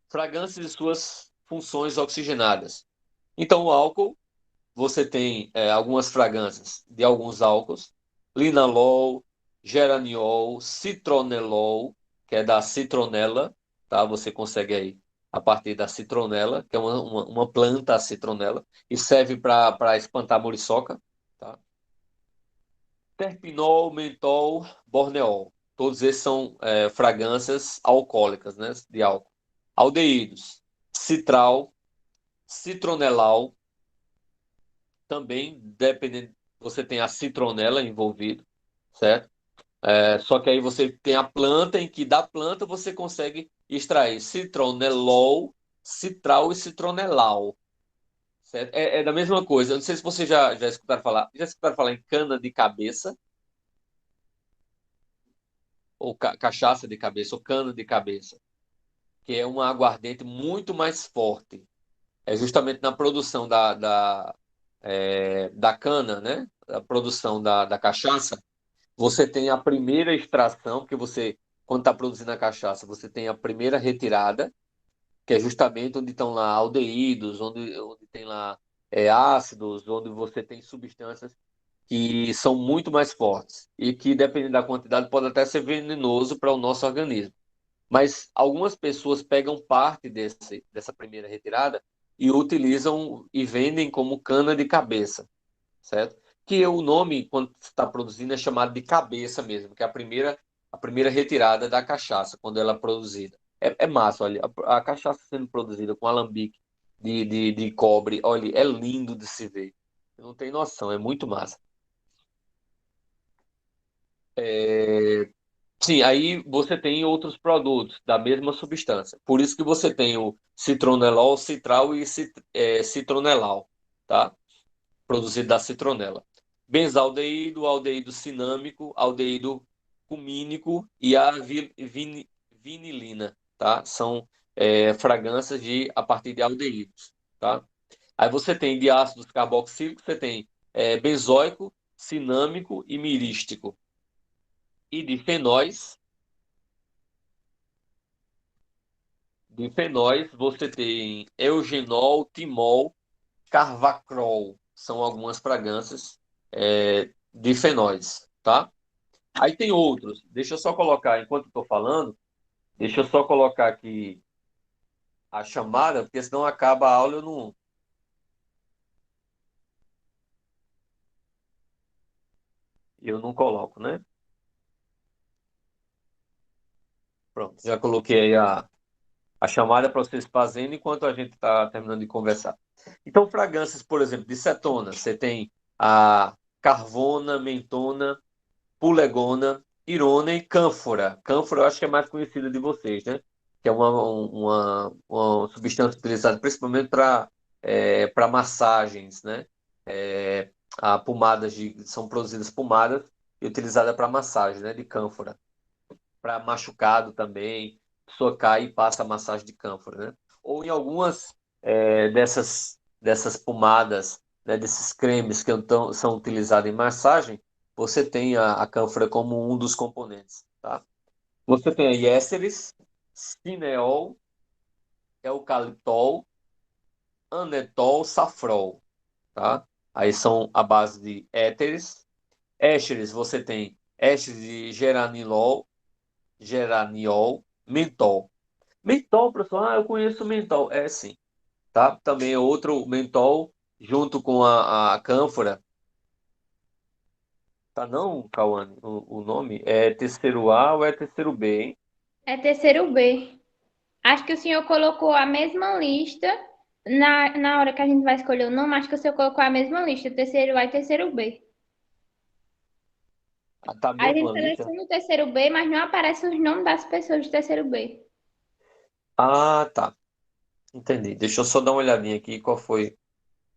Fragrâncias e suas funções oxigenadas. Então, o álcool você tem algumas fragrâncias de alguns álcools, linalol, geraniol, citronelol, que é da citronela, tá? Você consegue aí a partir da citronela, que é uma planta, a citronela, e serve para espantar muriçoca, tá? Terpinol, mentol, borneol. Todos esses são fragrâncias alcoólicas, né? De álcool. Aldeídos, citral, citronelal, também, dependendo, você tem a citronela envolvido, certo? Só que aí você tem a planta, em que da planta você consegue extrair citronelol, citral e citronelal, certo? É da mesma coisa. Eu não sei se você já escutaram falar em cana de cabeça, ou cachaça de cabeça, ou cana de cabeça, que é uma aguardente muito mais forte. É justamente na produção da cana, né? A produção da cachaça. Você tem a primeira extração, porque você, quando está produzindo a cachaça, você tem a primeira retirada, que é justamente onde estão lá aldeídos, onde tem lá ácidos, onde você tem substâncias que são muito mais fortes e que, dependendo da quantidade, pode até ser venenoso para o nosso organismo. Mas algumas pessoas pegam parte dessa primeira retirada e utilizam e vendem como cana de cabeça, certo? Que o nome, quando está produzindo, é chamado de cabeça mesmo, que é a primeira retirada da cachaça, quando ela é produzida. É massa, olha, a cachaça sendo produzida com alambique de cobre, olha, é lindo de se ver. Você não tem noção, é muito massa. Sim, aí você tem outros produtos da mesma substância. Por isso que você tem o citronelol, citral e citronelal, tá? Produzido da citronela. Benzaldeído, aldeído cinâmico, aldeído cumínico e a vinilina, tá? São fragrâncias a partir de aldeídos, tá? Aí você tem de ácidos carboxílicos, você tem benzoico, cinâmico e mirístico. E de fenóis você tem eugenol, timol, carvacrol. São algumas fragrâncias de fenóis, tá? Aí tem outros. Deixa eu só colocar, enquanto estou falando, deixa eu só colocar aqui a chamada, porque senão acaba a aula e eu não coloco, né? Pronto, já coloquei aí a chamada para vocês fazendo enquanto a gente está terminando de conversar. Então, fragrâncias, por exemplo, de cetona, você tem a carvona, mentona, pulegona, irona e cânfora. Cânfora eu acho que é mais conhecida de vocês, né? Que é uma substância utilizada principalmente para massagens, né? É, são produzidas pomadas e utilizadas para massagem, né? De cânfora. Para machucado também, a pessoa cai e passa a massagem de cânfora, né? Ou em algumas dessas pomadas, né? Desses cremes que são utilizados em massagem, você tem a cânfora como um dos componentes, tá? Você tem aí ésteres, cineol, eucaliptol, anetol, safrol, tá? Aí são a base de éteres. Ésteres, você tem ésteres de geraniol, mentol. Mentol, pessoal, eu conheço mentol. É sim, tá? Também é outro mentol junto com a cânfora. Tá não, Cauane? O nome é terceiro A ou é terceiro B, hein? É terceiro B. Acho que o senhor colocou a mesma lista na hora que a gente vai escolher o nome. Acho que o senhor colocou a mesma lista, terceiro A e terceiro B. Ah, tá A mesmo gente ali, tá? seleciona o terceiro B, mas não aparecem os nomes das pessoas do terceiro B. Ah, tá. Entendi. Deixa eu só dar uma olhadinha aqui qual foi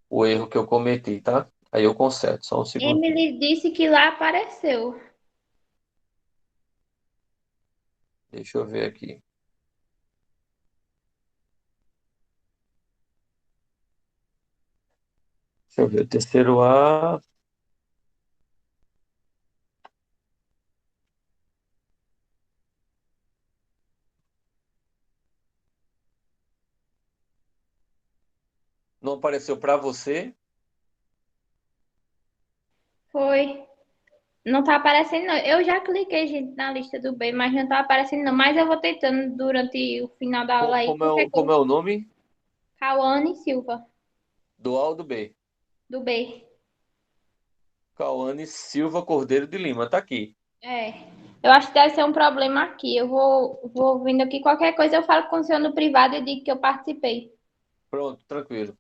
o erro que eu cometi, tá? Aí eu conserto, só um segundo. Emily disse que lá apareceu. Deixa eu ver aqui. Deixa eu ver. O terceiro A. Não apareceu para você? Foi. Não tá aparecendo, não. Eu já cliquei, gente, na lista do B, mas não tá aparecendo, não. Mas eu vou tentando durante o final da aula aí, qualquer Como coisa. é o nome? Cauane Silva, Do A ou do B? do B. Cauane Silva Cordeiro de Lima, tá aqui. É. Eu acho que deve ser um problema aqui. Eu vou vindo aqui. Qualquer coisa eu falo com o senhor no privado e digo que eu participei. Pronto, tranquilo.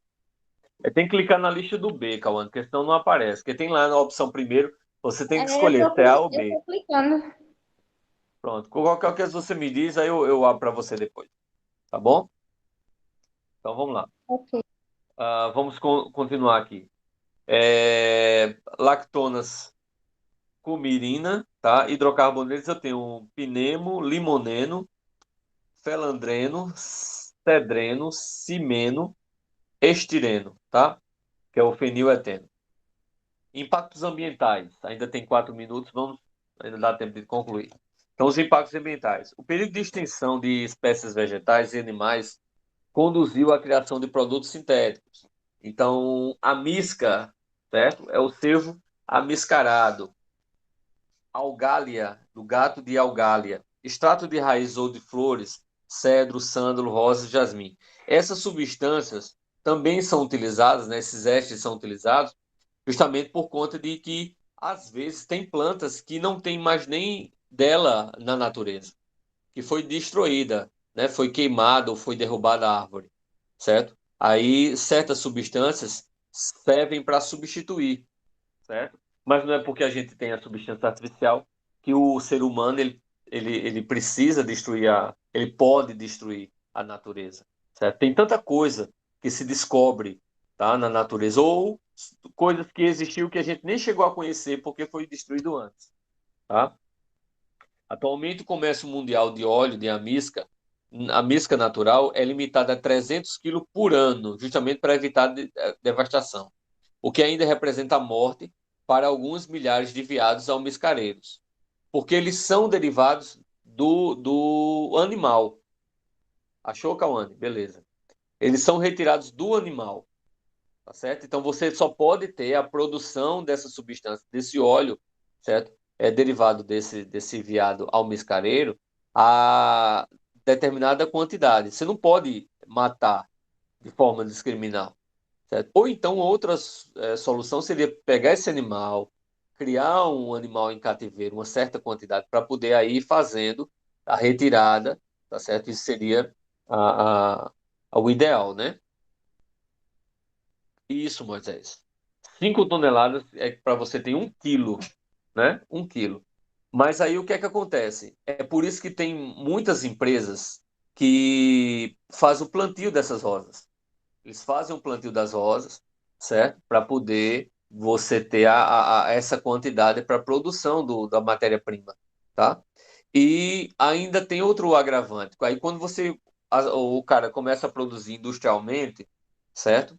Tem que clicar na lista do B, Cauane, porque senão não aparece. Porque tem lá na opção primeiro, você tem que É, escolher se é A ou eu B. tô clicando. Pronto. Qualquer coisa você me diz, aí eu abro para você depois. Tá bom? Então vamos lá. Ok. Vamos continuar aqui. Lactonas cumirina, tá? Hidrocarbonetos eu tenho pinemo, limoneno, felandreno, cedreno, cimeno, estireno, tá? Que é o fenileteno. Impactos ambientais. Ainda tem 4 minutos, ainda dá tempo de concluir. Então, os impactos ambientais. O período de extinção de espécies vegetais e animais conduziu à criação de produtos sintéticos. Então, a misca, certo? É o cervo amiscarado. Algália, do gato de algália. Extrato de raiz ou de flores, cedro, sândalo, rosa e jasmim. Essas substâncias também são utilizadas, né? Esses ésteres são utilizados justamente por conta de que, às vezes, tem plantas que não tem mais nem dela na natureza, que foi destruída, né? Foi queimada ou foi derrubada a árvore, certo? Aí, certas substâncias servem para substituir, certo? Mas não é porque a gente tem a substância artificial que o ser humano ele precisa destruir ele pode destruir a natureza, certo? Tem tanta coisa que se descobre, tá, na natureza ou coisas que existiam que a gente nem chegou a conhecer porque foi destruído antes, tá? Atualmente o comércio mundial de óleo de a misca natural é limitada a 300 quilos por ano, justamente para evitar devastação, o que ainda representa a morte para alguns milhares de veados almiscareiros, porque eles são derivados do animal. Achou, Cauane? Beleza. Eles são retirados do animal, tá certo? Então você só pode ter a produção dessa substância, desse óleo, certo? É derivado desse veado almiscareiro a determinada quantidade. Você não pode matar de forma indiscriminada. Certo? Ou então, outra solução seria pegar esse animal, criar um animal em cativeiro, uma certa quantidade, para poder aí ir fazendo a retirada, tá certo? Isso seria a, a, o ideal, né? Isso, Moisés. 5 toneladas é para você ter 1 quilo, né? 1 quilo. Mas aí o que é que acontece? É por isso que tem muitas empresas que fazem o plantio dessas rosas. Eles fazem o plantio das rosas, certo? Para poder você ter essa quantidade para a produção da matéria-prima, tá? E ainda tem outro agravante. Aí quando o cara começa a produzir industrialmente, certo?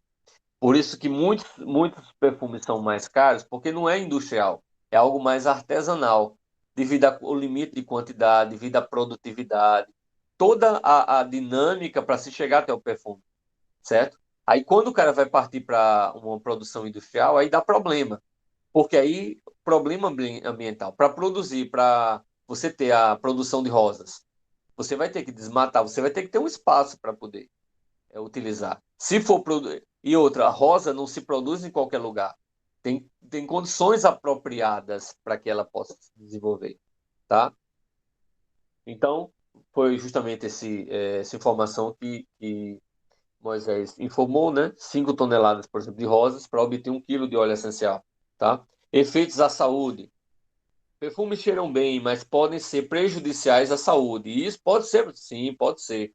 Por isso que muitos perfumes são mais caros, porque não é industrial, é algo mais artesanal, devido ao limite de quantidade, devido à produtividade, toda a dinâmica para se chegar até o perfume, certo? Aí quando o cara vai partir para uma produção industrial, aí dá problema, porque aí problema ambiental. Para produzir, para você ter a produção de rosas, você vai ter que desmatar, você vai ter que ter um espaço para poder utilizar. Se for e outra, a rosa não se produz em qualquer lugar. Tem condições apropriadas para que ela possa se desenvolver, tá? Então, foi justamente essa informação que Moisés informou, né? 5 toneladas, por exemplo, de rosas para obter 1 quilo de óleo essencial, tá? Efeitos à saúde. Perfumes cheiram bem, mas podem ser prejudiciais à saúde. E isso pode ser, sim, pode ser.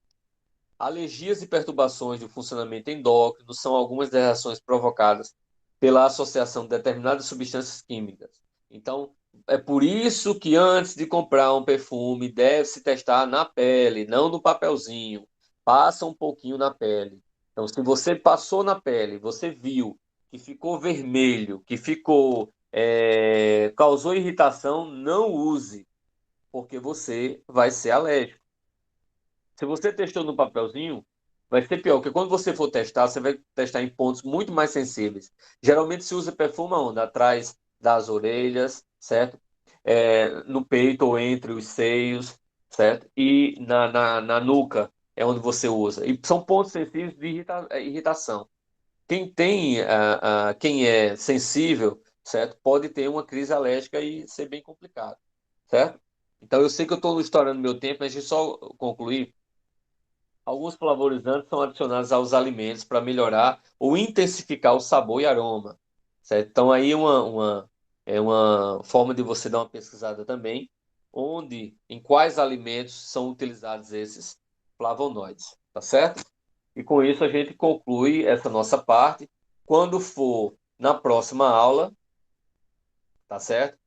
Alergias e perturbações do funcionamento endócrino são algumas das reações provocadas pela associação de determinadas substâncias químicas. Então, é por isso que antes de comprar um perfume, deve-se testar na pele, não no papelzinho. Passa um pouquinho na pele. Então, se você passou na pele, você viu que ficou vermelho, que causou irritação, não use, porque você vai ser alérgico. Se você testou no papelzinho, vai ser pior, porque quando você for testar, você vai testar em pontos muito mais sensíveis. Geralmente se usa perfume onde? Atrás das orelhas, certo? No peito ou entre os seios, certo? E na nuca é onde você usa. E são pontos sensíveis de irritação. Quem é sensível, certo? Pode ter uma crise alérgica e ser bem complicado, certo? Então eu sei que eu estou estourando meu tempo, mas deixa eu só concluir. Alguns flavorizantes são adicionados aos alimentos para melhorar ou intensificar o sabor e aroma, certo? Então aí é uma forma de você dar uma pesquisada também, em quais alimentos são utilizados esses flavonoides, tá certo? E com isso a gente conclui essa nossa parte. Quando for na próxima aula, tá certo?